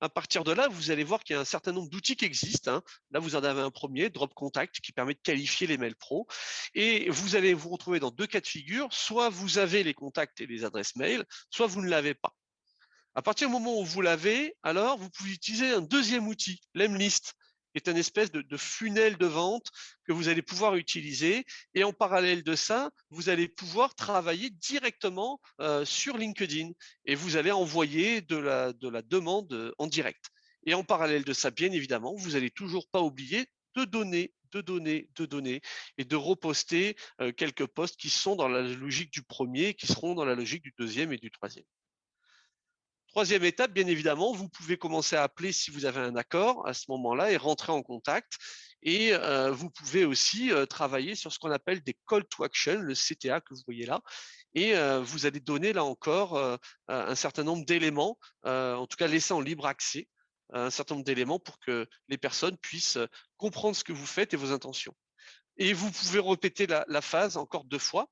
À partir de là, vous allez voir qu'il y a un certain nombre d'outils qui existent. Là, vous en avez un premier, Drop Contact, qui permet de qualifier les mails pro. Et vous allez vous retrouver dans 2 cas de figure. Soit vous avez les contacts et les adresses mail, soit vous ne l'avez pas. À partir du moment où vous l'avez, alors vous pouvez utiliser un deuxième outil, Lemlist, qui est une espèce de funnel de vente que vous allez pouvoir utiliser. Et en parallèle de ça, vous allez pouvoir travailler directement sur LinkedIn et vous allez envoyer de la demande en direct. Et en parallèle de ça, bien évidemment, vous n'allez toujours pas oublier de donner et de reposter quelques posts qui sont dans la logique du premier, qui seront dans la logique du deuxième et du troisième. Troisième étape, bien évidemment, vous pouvez commencer à appeler si vous avez un accord à ce moment-là et rentrer en contact. Et vous pouvez aussi travailler sur ce qu'on appelle des call to action, le CTA que vous voyez là. Et vous allez donner là encore un certain nombre d'éléments, en tout cas laisser en libre accès un certain nombre d'éléments pour que les personnes puissent comprendre ce que vous faites et vos intentions. Et vous pouvez répéter la phase encore 2 fois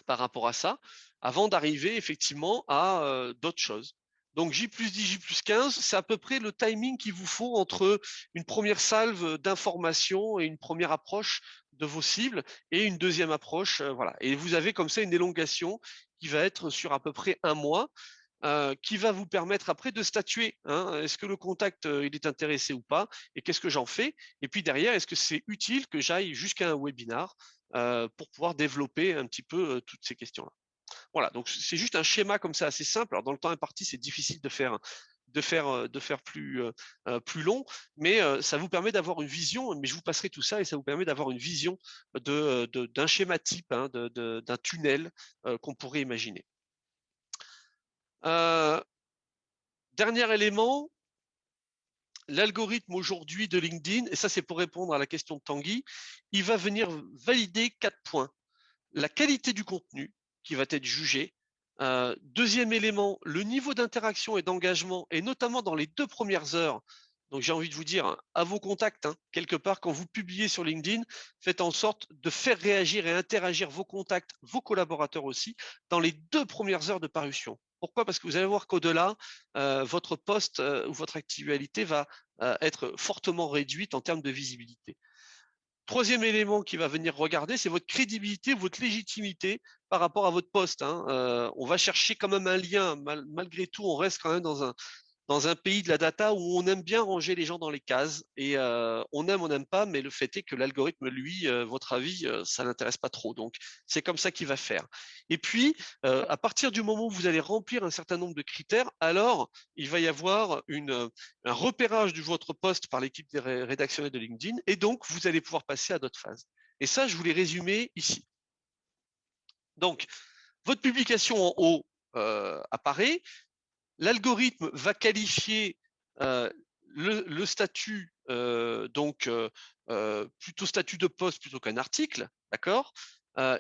par rapport à ça, avant d'arriver effectivement à d'autres choses. Donc J+10, J+15, c'est à peu près le timing qu'il vous faut entre une première salve d'informations et une première approche de vos cibles et une deuxième approche. Voilà. Et vous avez comme ça une élongation qui va être sur à peu près 1 mois. Qui va vous permettre après de statuer. Hein, est-ce que le contact il est intéressé ou pas, et qu'est-ce que j'en fais? Et puis derrière, est-ce que c'est utile que j'aille jusqu'à un webinar pour pouvoir développer un petit peu toutes ces questions-là. Voilà, donc c'est juste un schéma comme ça assez simple. Alors dans le temps imparti, c'est difficile de faire plus long, mais ça vous permet d'avoir une vision. Mais je vous passerai tout ça et ça vous permet d'avoir une vision d'un schéma type, hein, d'un tunnel qu'on pourrait imaginer. Dernier élément, l'algorithme aujourd'hui de LinkedIn, et ça c'est pour répondre à la question de Tanguy, il va venir valider 4 points. La qualité du contenu qui va être jugée. Deuxième élément, le niveau d'interaction et d'engagement, et notamment dans les 2 premières heures. Donc j'ai envie de vous dire à vos contacts, hein, quelque part quand vous publiez sur LinkedIn, faites en sorte de faire réagir et interagir vos contacts, vos collaborateurs aussi, dans les 2 premières heures de parution. Pourquoi? Parce que vous allez voir qu'au-delà, votre post ou votre actualité va être fortement réduite en termes de visibilité. Troisième élément qui va venir regarder, c'est votre crédibilité, votre légitimité par rapport à votre poste. Hein. On va chercher quand même un lien. Malgré tout, on reste quand même dans un pays de la data où on aime bien ranger les gens dans les cases. Et on n'aime pas, mais le fait est que l'algorithme, lui, votre avis, ça l'intéresse pas trop. Donc, c'est comme ça qu'il va faire. Et puis, à partir du moment où vous allez remplir un certain nombre de critères, alors il va y avoir un repérage de votre poste par l'équipe rédactionnelle de LinkedIn, et donc vous allez pouvoir passer à d'autres phases. Et ça, je vous l'ai résumé ici. Donc, votre publication en haut apparaît. L'algorithme va qualifier le statut, plutôt statut de poste plutôt qu'un article, d'accord?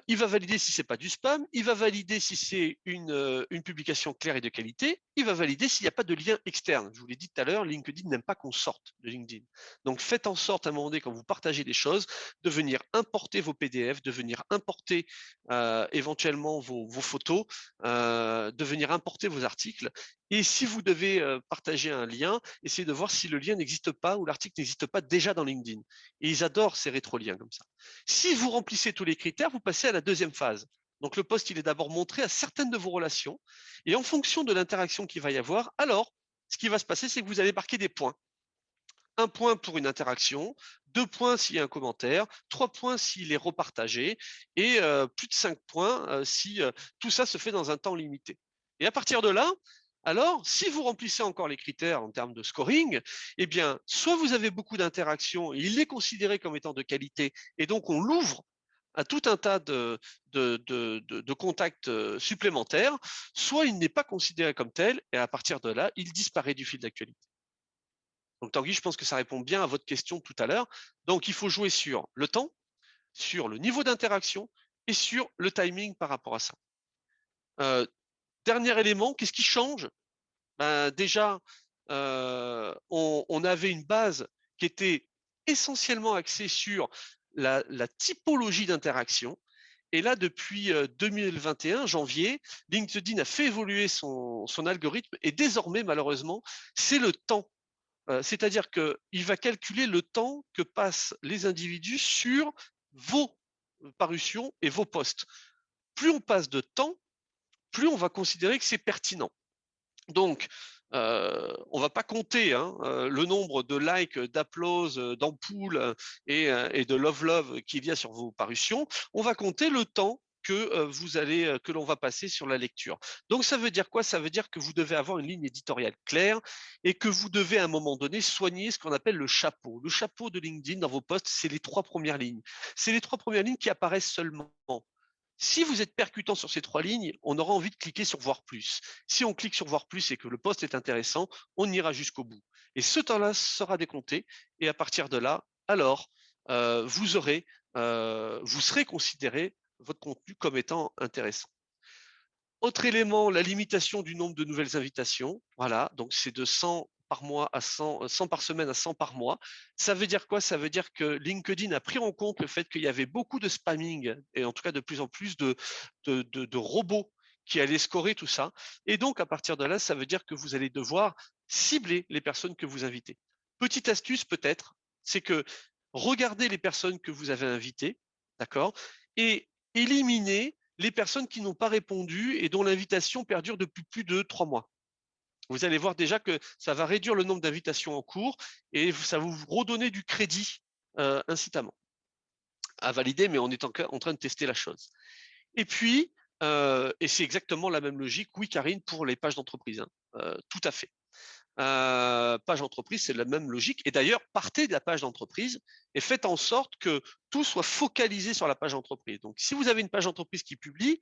Il va valider si c'est pas du spam, il va valider si c'est une publication claire et de qualité, il va valider s'il n'y a pas de lien externe. Je vous l'ai dit tout à l'heure, LinkedIn n'aime pas qu'on sorte de LinkedIn. Donc faites en sorte à un moment donné, quand vous partagez des choses, de venir importer vos PDF, de venir importer éventuellement vos photos, de venir importer vos articles. Et si vous devez partager un lien, essayez de voir si le lien n'existe pas ou l'article n'existe pas déjà dans LinkedIn. Et ils adorent ces rétroliens comme ça. Si vous remplissez tous les critères, vous passez à la deuxième phase. Donc le post, il est d'abord montré à certaines de vos relations. Et en fonction de l'interaction qu'il va y avoir, alors, ce qui va se passer, c'est que vous allez marquer des points. 1 point pour une interaction, 2 points s'il y a un commentaire, 3 points s'il est repartagé, et plus de 5 points si tout ça se fait dans un temps limité. Et à partir de là, alors, si vous remplissez encore les critères en termes de scoring, eh bien, soit vous avez beaucoup d'interactions, il est considéré comme étant de qualité, et donc on l'ouvre à tout un tas de contacts supplémentaires, soit il n'est pas considéré comme tel, et à partir de là, il disparaît du fil d'actualité. Donc Tanguy, je pense que ça répond bien à votre question tout à l'heure. Donc il faut jouer sur le temps, sur le niveau d'interaction et sur le timing par rapport à ça. Dernier élément, qu'est-ce qui change? Déjà, on avait une base qui était essentiellement axée sur la typologie d'interaction. Et là, depuis 2021, janvier, LinkedIn a fait évoluer son algorithme, et désormais, malheureusement, c'est le temps. C'est-à-dire qu'il va calculer le temps que passent les individus sur vos parutions et vos posts. Plus on passe de temps, plus on va considérer que c'est pertinent. Donc, on va pas compter le nombre de likes, d'applauses, d'ampoules et de love qu'il y a sur vos parutions. On va compter le temps que l'on va passer sur la lecture. Donc ça veut dire quoi? Ça veut dire que vous devez avoir une ligne éditoriale claire et que vous devez à un moment donné soigner ce qu'on appelle le chapeau. Le chapeau de LinkedIn dans vos posts, c'est les 3 premières lignes. C'est les 3 premières lignes qui apparaissent seulement. Si vous êtes percutant sur ces 3 lignes, on aura envie de cliquer sur voir plus. Si on clique sur voir plus et que le post est intéressant, on ira jusqu'au bout. Et ce temps-là sera décompté, et à partir de là, alors vous serez considéré votre contenu comme étant intéressant. Autre élément, la limitation du nombre de nouvelles invitations. Voilà, donc c'est de 100 par mois à 100 par semaine à 100 par mois. Ça veut dire quoi? Ça veut dire que LinkedIn a pris en compte le fait qu'il y avait beaucoup de spamming, et en tout cas de plus en plus de robots qui allez scorer tout ça. Et donc, à partir de là, ça veut dire que vous allez devoir cibler les personnes que vous invitez. Petite astuce peut-être, c'est que regardez les personnes que vous avez invitées, d'accord, et éliminez les personnes qui n'ont pas répondu et dont l'invitation perdure depuis plus de 3 mois. Vous allez voir déjà que ça va réduire le nombre d'invitations en cours et ça va vous redonner du crédit incitamment à valider, mais on est en train de tester la chose. Et puis, et c'est exactement la même logique, oui Karine, pour les pages d'entreprise, hein, tout à fait. Page entreprise, c'est la même logique. Et d'ailleurs, partez de la page d'entreprise et faites en sorte que tout soit focalisé sur la page entreprise. Donc, si vous avez une page d'entreprise qui publie,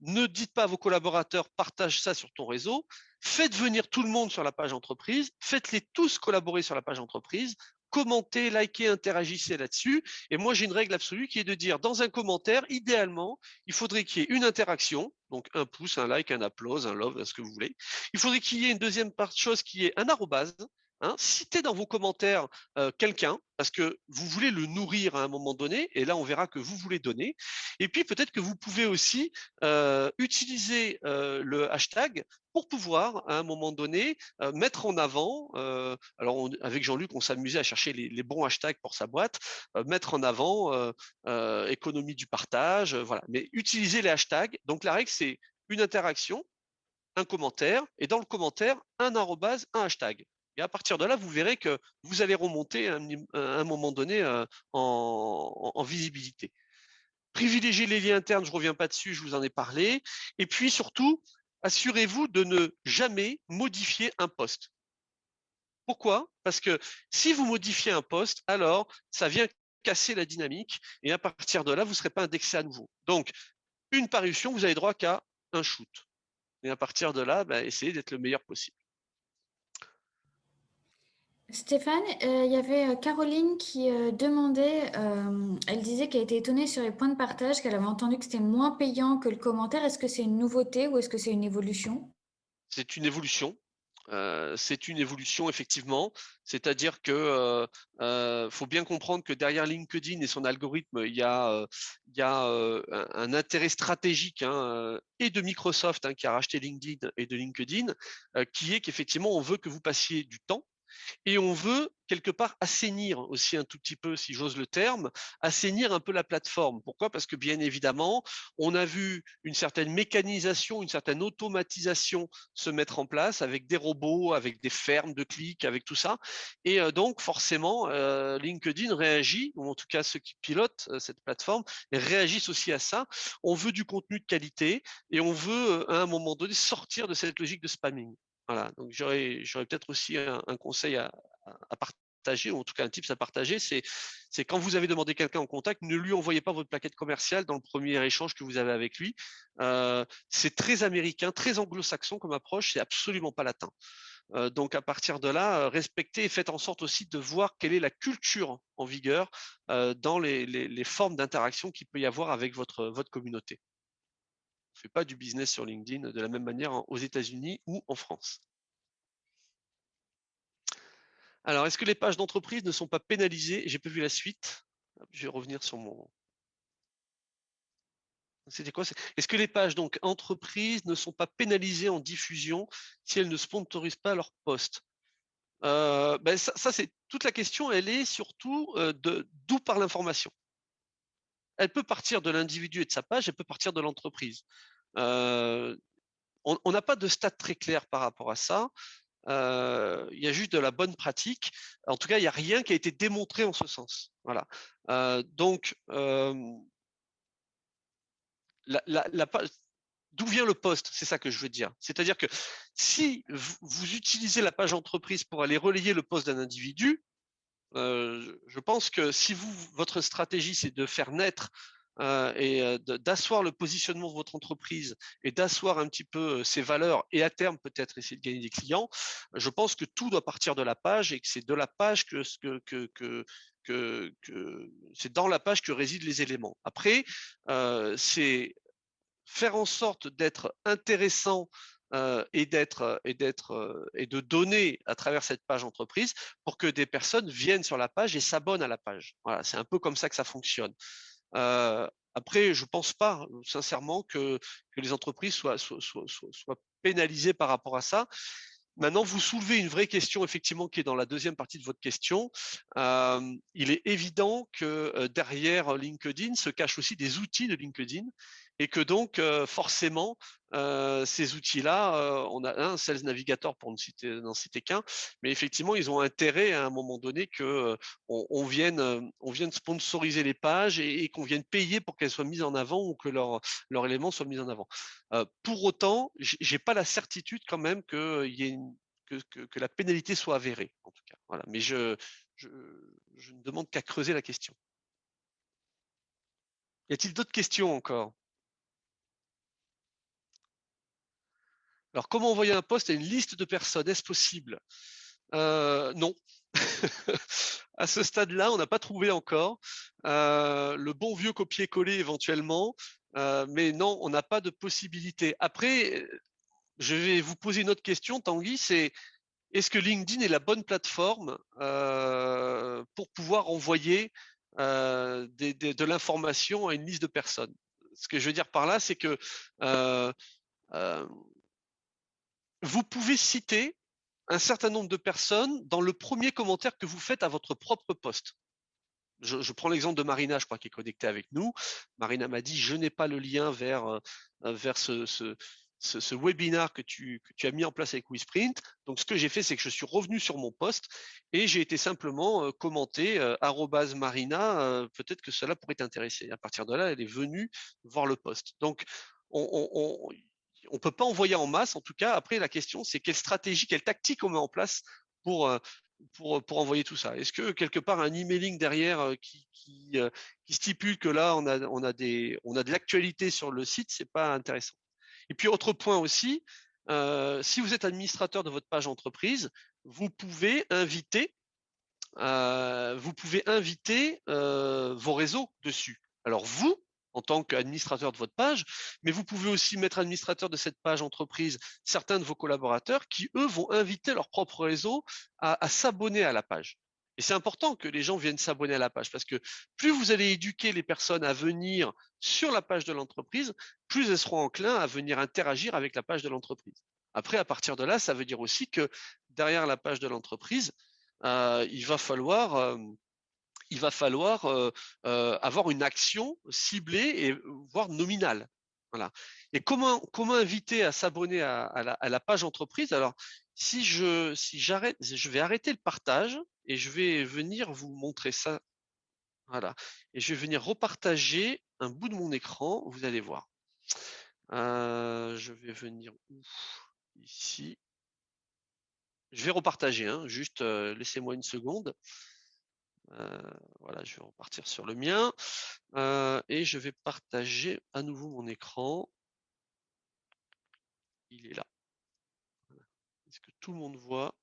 ne dites pas à vos collaborateurs, partage ça sur ton réseau. Faites venir tout le monde sur la page entreprise. Faites-les tous collaborer sur la page entreprise. Commentez, likez, interagissez là-dessus. Et moi, j'ai une règle absolue qui est de dire, dans un commentaire, idéalement, il faudrait qu'il y ait une interaction, donc un pouce, un like, un applause, un love, ce que vous voulez. Il faudrait qu'il y ait une deuxième chose qui est un arrobase. Hein, citez dans vos commentaires quelqu'un parce que vous voulez le nourrir à un moment donné et là on verra que vous voulez donner. Et puis peut-être que vous pouvez aussi utiliser le hashtag pour pouvoir à un moment donné mettre en avant, alors avec Jean-Luc on s'amusait à chercher les bons hashtags pour sa boîte, mettre en avant économie du partage, voilà. Mais utiliser les hashtags. Donc la règle c'est une interaction, un commentaire, et dans le commentaire, un arrobase, un hashtag. Et à partir de là, vous verrez que vous allez remonter à un moment donné en visibilité. Privilégiez les liens internes, je ne reviens pas dessus, je vous en ai parlé. Et puis surtout, assurez-vous de ne jamais modifier un post. Pourquoi? Parce que si vous modifiez un post, alors ça vient casser la dynamique et à partir de là, vous ne serez pas indexé à nouveau. Donc, une parution, vous avez droit qu'à un shoot. Et à partir de là, essayez d'être le meilleur possible. Stéphane, il y avait Caroline qui demandait, elle disait qu'elle était étonnée sur les points de partage, qu'elle avait entendu que c'était moins payant que le commentaire. Est-ce que c'est une nouveauté ou est-ce que c'est une évolution? C'est une évolution. C'est une évolution effectivement, c'est-à-dire que faut bien comprendre que derrière LinkedIn et son algorithme, il y a un intérêt stratégique et de Microsoft qui a racheté LinkedIn et de LinkedIn, qui est qu'effectivement on veut que vous passiez du temps. Et on veut quelque part assainir aussi un tout petit peu, si j'ose le terme, assainir un peu la plateforme. Pourquoi? Parce que bien évidemment, on a vu une certaine mécanisation, une certaine automatisation se mettre en place avec des robots, avec des fermes de clics, avec tout ça. Et donc forcément, LinkedIn réagit, ou en tout cas ceux qui pilotent cette plateforme, réagissent aussi à ça. On veut du contenu de qualité et on veut à un moment donné sortir de cette logique de spamming. Voilà, donc j'aurais peut-être aussi un conseil à partager, ou en tout cas un tips à partager, c'est quand vous avez demandé quelqu'un en contact, ne lui envoyez pas votre plaquette commerciale dans le premier échange que vous avez avec lui. C'est très américain, très anglo-saxon comme approche, c'est absolument pas latin. Donc à partir de là, respectez et faites en sorte aussi de voir quelle est la culture en vigueur dans les formes d'interaction qu'il peut y avoir avec votre communauté. On ne fait pas du business sur LinkedIn de la même manière aux États-Unis ou en France. Alors, est-ce que les pages d'entreprise ne sont pas pénalisées? J'ai pas vu la suite. Je vais revenir sur mon. C'était quoi? Est-ce que les pages donc entreprises ne sont pas pénalisées en diffusion si elles ne sponsorisent pas leur poste? Ça c'est toute la question. Elle est surtout d'où part l'information. Elle peut partir de l'individu et de sa page, elle peut partir de l'entreprise. On n'a pas de stats très clairs par rapport à ça. Il y a juste de la bonne pratique. En tout cas, il n'y a rien qui a été démontré en ce sens. Voilà. Donc, d'où vient le poste? C'est ça que je veux dire. C'est-à-dire que si vous utilisez la page entreprise pour aller relayer le poste d'un individu, je pense que si votre stratégie, c'est de faire naître et d'asseoir le positionnement de votre entreprise et d'asseoir un petit peu ses valeurs et à terme peut-être essayer de gagner des clients, je pense que tout doit partir de la page et que c'est de la page que c'est dans la page que résident les éléments. Après, c'est faire en sorte d'être intéressant et de donner à travers cette page entreprise pour que des personnes viennent sur la page et s'abonnent à la page. Voilà, c'est un peu comme ça que ça fonctionne. Après, je ne pense pas sincèrement que les entreprises soient pénalisées par rapport à ça. Maintenant, vous soulevez une vraie question, effectivement, qui est dans la deuxième partie de votre question. Il est évident que derrière LinkedIn se cachent aussi des outils de LinkedIn et que donc, forcément, ces outils-là, on a un Sales Navigator pour n'en citer qu'un, mais effectivement, ils ont intérêt à un moment donné que on vienne sponsoriser les pages et qu'on vienne payer pour qu'elles soient mises en avant ou que leur élément soit mis en avant. Pour autant, j'ai pas la certitude quand même que la pénalité soit avérée, en tout cas. Voilà. Mais je ne demande qu'à creuser la question. Y a-t-il d'autres questions encore? Alors, comment envoyer un post à une liste de personnes? Est-ce possible? Non. À ce stade-là, on n'a pas trouvé encore le bon vieux copier-coller éventuellement, mais non, on n'a pas de possibilité. Après, je vais vous poser une autre question, Tanguy, c'est est-ce que LinkedIn est la bonne plateforme pour pouvoir envoyer de l'information à une liste de personnes? Ce que je veux dire par là, c'est que vous pouvez citer un certain nombre de personnes dans le premier commentaire que vous faites à votre propre post. Je prends l'exemple de Marina, je crois, qui est connectée avec nous. Marina m'a dit, je n'ai pas le lien vers ce webinaire que tu as mis en place avec WeSprint. Donc, ce que j'ai fait, c'est que je suis revenu sur mon post et j'ai été simplement commenter @Marina, peut-être que cela pourrait t'intéresser. À partir de là, elle est venue voir le post. Donc, on peut pas envoyer en masse, en tout cas. Après, la question, c'est quelle stratégie, quelle tactique on met en place pour envoyer tout ça. Est-ce que quelque part un emailing derrière qui stipule que là on a de l'actualité sur le site, c'est pas intéressant. Et puis autre point aussi, si vous êtes administrateur de votre page entreprise, vous pouvez inviter vos réseaux dessus. Alors vous, en tant qu'administrateur de votre page, mais vous pouvez aussi mettre administrateur de cette page entreprise certains de vos collaborateurs qui, eux, vont inviter leur propre réseau à s'abonner à la page. Et c'est important que les gens viennent s'abonner à la page parce que plus vous allez éduquer les personnes à venir sur la page de l'entreprise, plus elles seront enclins à venir interagir avec la page de l'entreprise. Après, à partir de là, ça veut dire aussi que derrière la page de l'entreprise, il va falloir avoir une action ciblée et voire nominale. Voilà. Et comment inviter à s'abonner à la page entreprise? Alors, si j'arrête, je vais arrêter le partage et je vais venir vous montrer ça. Voilà. Et je vais venir repartager un bout de mon écran. Vous allez voir. Je vais venir ici. Je vais repartager. Juste laissez-moi une seconde. Voilà, je vais repartir sur le mien et je vais partager à nouveau mon écran. Il est là. Est-ce que tout le monde voit?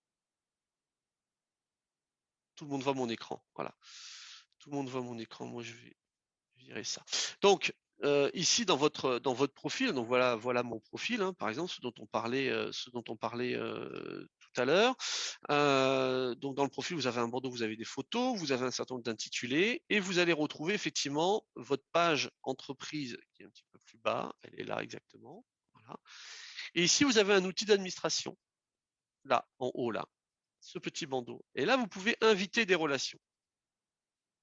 Tout le monde voit mon écran. Voilà. Tout le monde voit mon écran. Moi, je vais virer ça. Donc, ici dans votre profil, donc voilà mon profil, par exemple, ce dont on parlait tout à l'heure. Donc dans le profil, vous avez un bandeau, vous avez des photos, vous avez un certain nombre d'intitulés, et vous allez retrouver effectivement votre page entreprise qui est un petit peu plus bas. Elle est là exactement. Voilà. Et ici, vous avez un outil d'administration, là, en haut, là, ce petit bandeau. Et là, vous pouvez inviter des relations.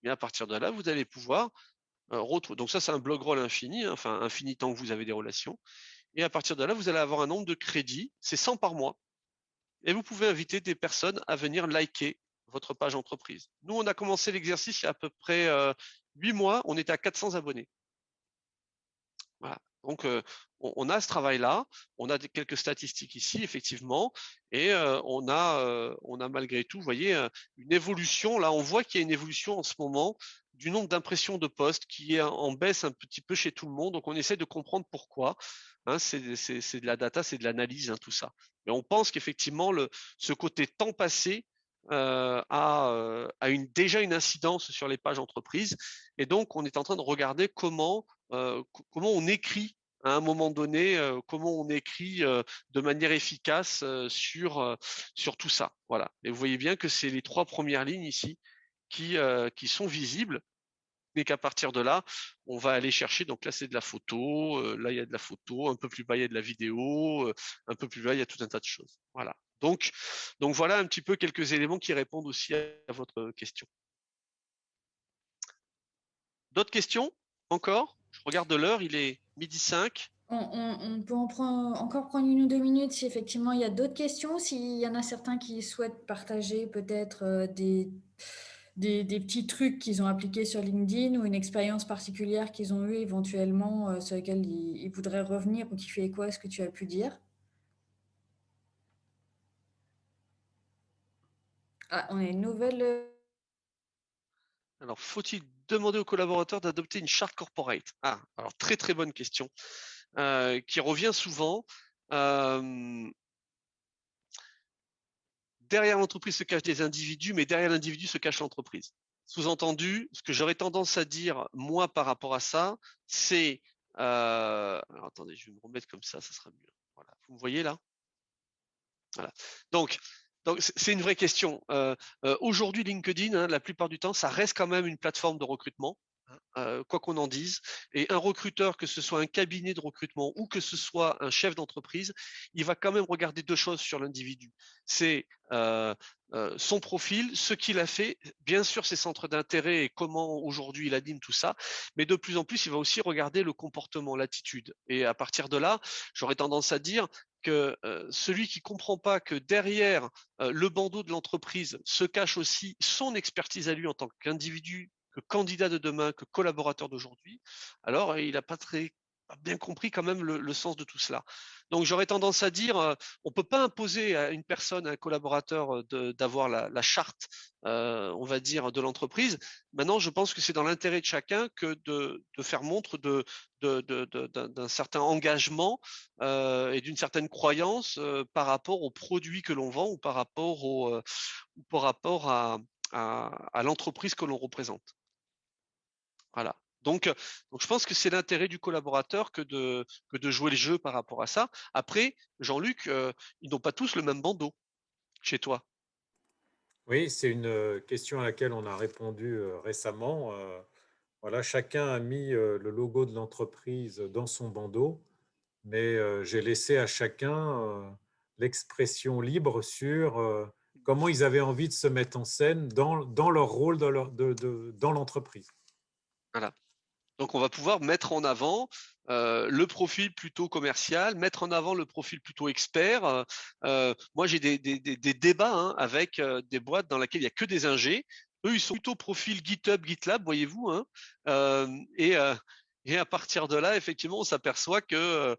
Et à partir de là, vous allez pouvoir donc ça, c'est un blog roll infini, enfin infini tant que vous avez des relations. Et à partir de là, vous allez avoir un nombre de crédits, c'est 100 par mois. Et vous pouvez inviter des personnes à venir liker votre page entreprise. Nous, on a commencé l'exercice il y a à peu près 8 mois, on était à 400 abonnés. Voilà. Donc, on a ce travail-là, on a quelques statistiques ici, effectivement, et on a malgré tout, vous voyez, une évolution. Là, on voit qu'il y a une évolution en ce moment du nombre d'impressions de posts qui est en baisse un petit peu chez tout le monde. Donc, on essaie de comprendre pourquoi. C'est de la data, c'est de l'analyse, tout ça. Mais on pense qu'effectivement, ce côté temps passé a déjà une incidence sur les pages entreprises. Et donc, on est en train de regarder comment on écrit à un moment donné, comment on écrit de manière efficace sur tout ça. Voilà. Et vous voyez bien que c'est les 3 premières lignes ici qui sont visibles. et qu'à partir de là, on va aller chercher. Donc là, c'est de la photo. Là, il y a de la photo. Un peu plus bas, il y a de la vidéo. Un peu plus bas, il y a tout un tas de choses. Voilà. Donc voilà un petit peu quelques éléments qui répondent aussi à votre question. D'autres questions encore? Je regarde l'heure, il est 12h05. On peut encore prendre 1 ou 2 minutes si effectivement il y a d'autres questions, s'il y en a certains qui souhaitent partager peut-être des petits trucs qu'ils ont appliqués sur LinkedIn ou une expérience particulière qu'ils ont eue éventuellement sur laquelle ils voudraient revenir ou qui fait écho à ce que tu as pu dire. Ah, on a une nouvelle. Alors, faut-il demander aux collaborateurs d'adopter une charte corporate? Ah, alors très très bonne question qui revient souvent. Derrière l'entreprise se cachent des individus, mais derrière l'individu se cache l'entreprise. Sous-entendu, ce que j'aurais tendance à dire, moi, par rapport à ça, c'est… alors, attendez, je vais me remettre comme ça sera mieux. Voilà. Vous me voyez là? Voilà. Donc c'est une vraie question. Aujourd'hui, LinkedIn, hein, la plupart du temps, ça reste quand même une plateforme de recrutement. Quoi qu'on en dise. Et un recruteur, que ce soit un cabinet de recrutement ou que ce soit un chef d'entreprise, il va quand même regarder 2 choses sur l'individu. C'est son profil, ce qu'il a fait, bien sûr ses centres d'intérêt et comment aujourd'hui il anime tout ça, mais de plus en plus, il va aussi regarder le comportement, l'attitude. Et à partir de là, j'aurais tendance à dire que celui qui comprend pas que derrière le bandeau de l'entreprise se cache aussi son expertise à lui en tant qu'individu, que candidat de demain, que collaborateur d'aujourd'hui, alors il n'a pas très bien compris quand même le sens de tout cela. Donc j'aurais tendance à dire, on peut pas imposer à une personne, à un collaborateur d'avoir la charte, on va dire, de l'entreprise. Maintenant, je pense que c'est dans l'intérêt de chacun que de faire montre d'un certain engagement et d'une certaine croyance par rapport aux produits que l'on vend ou par rapport à l'entreprise que l'on représente. Voilà. Donc je pense que c'est l'intérêt du collaborateur que de jouer le jeu par rapport à ça. Après, Jean-Luc, ils n'ont pas tous le même bandeau chez toi. Oui, c'est une question à laquelle on a répondu récemment. Voilà, chacun a mis le logo de l'entreprise dans son bandeau, mais j'ai laissé à chacun l'expression libre sur comment ils avaient envie de se mettre en scène dans leur rôle dans l'entreprise. Voilà. Donc on va pouvoir mettre en avant le profil plutôt commercial, mettre en avant le profil plutôt expert. Moi, j'ai des débats hein, avec des boîtes dans lesquelles il n'y a que des ingés. Eux, ils sont plutôt profil GitHub, GitLab, voyez-vous. Hein. Et à partir de là, effectivement, on s'aperçoit que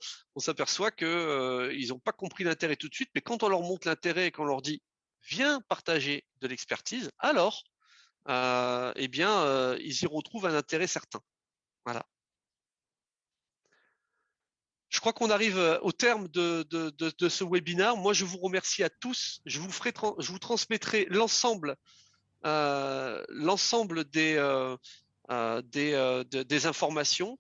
ils n'ont pas compris l'intérêt tout de suite. Mais quand on leur montre l'intérêt et qu'on leur dit viens partager de l'expertise, alors eh bien, ils y retrouvent un intérêt certain. Voilà. Je crois qu'on arrive au terme de ce webinaire. Moi, je vous remercie à tous. Je vous transmettrai l'ensemble des informations.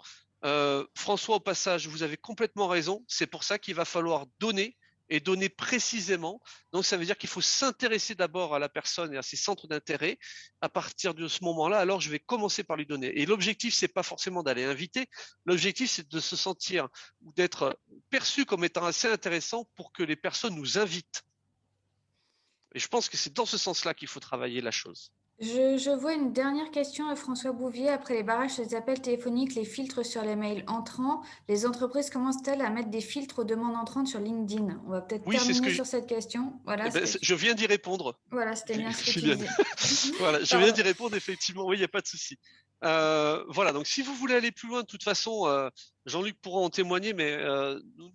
François, au passage, vous avez complètement raison. C'est pour ça qu'il va falloir donner et donner précisément. Donc, ça veut dire qu'il faut s'intéresser d'abord à la personne et à ses centres d'intérêt. À partir de ce moment-là, alors je vais commencer par lui donner. Et l'objectif, c'est pas forcément d'aller inviter. L'objectif, c'est de se sentir ou d'être perçu comme étant assez intéressant pour que les personnes nous invitent. Et je pense que c'est dans ce sens-là qu'il faut travailler la chose. Je vois une dernière question à François Bouvier. Après les barrages des appels téléphoniques, les filtres sur les mails entrants, les entreprises commencent-elles à mettre des filtres aux demandes entrantes sur LinkedIn? On va peut-être terminer sur cette question. Voilà, je viens d'y répondre. Voilà, c'était bien ce que tu disais. Voilà, je viens d'y répondre, effectivement. Oui, il n'y a pas de souci. Voilà, donc si vous voulez aller plus loin, de toute façon, Jean-Luc pourra en témoigner, mais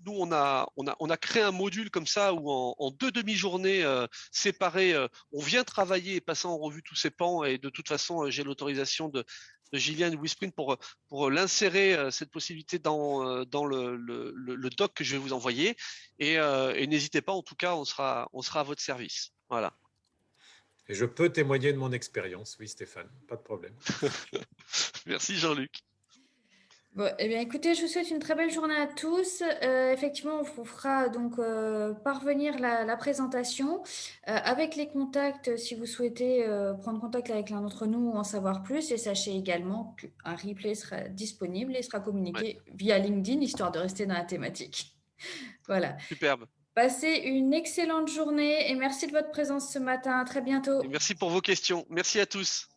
nous, on a créé un module comme ça où en 2 demi-journées séparées, on vient travailler et passer en revue tous ces pans. Et de toute façon, j'ai l'autorisation de Gillian Wisprint pour l'insérer, cette possibilité dans le doc que je vais vous envoyer. Et n'hésitez pas, en tout cas, on sera à votre service. Voilà. Et je peux témoigner de mon expérience, oui Stéphane, pas de problème. Merci Jean-Luc. Bon, eh bien, écoutez, je vous souhaite une très belle journée à tous. Effectivement, on vous fera donc parvenir la présentation avec les contacts si vous souhaitez prendre contact avec l'un d'entre nous ou en savoir plus. Et sachez également qu'un replay sera disponible et sera Ouais, communiqué via LinkedIn, histoire de rester dans la thématique. Voilà. superbe. Passez une excellente journée et merci de votre présence ce matin. À très Et bientôt. merci pour vos questions. Merci à tous.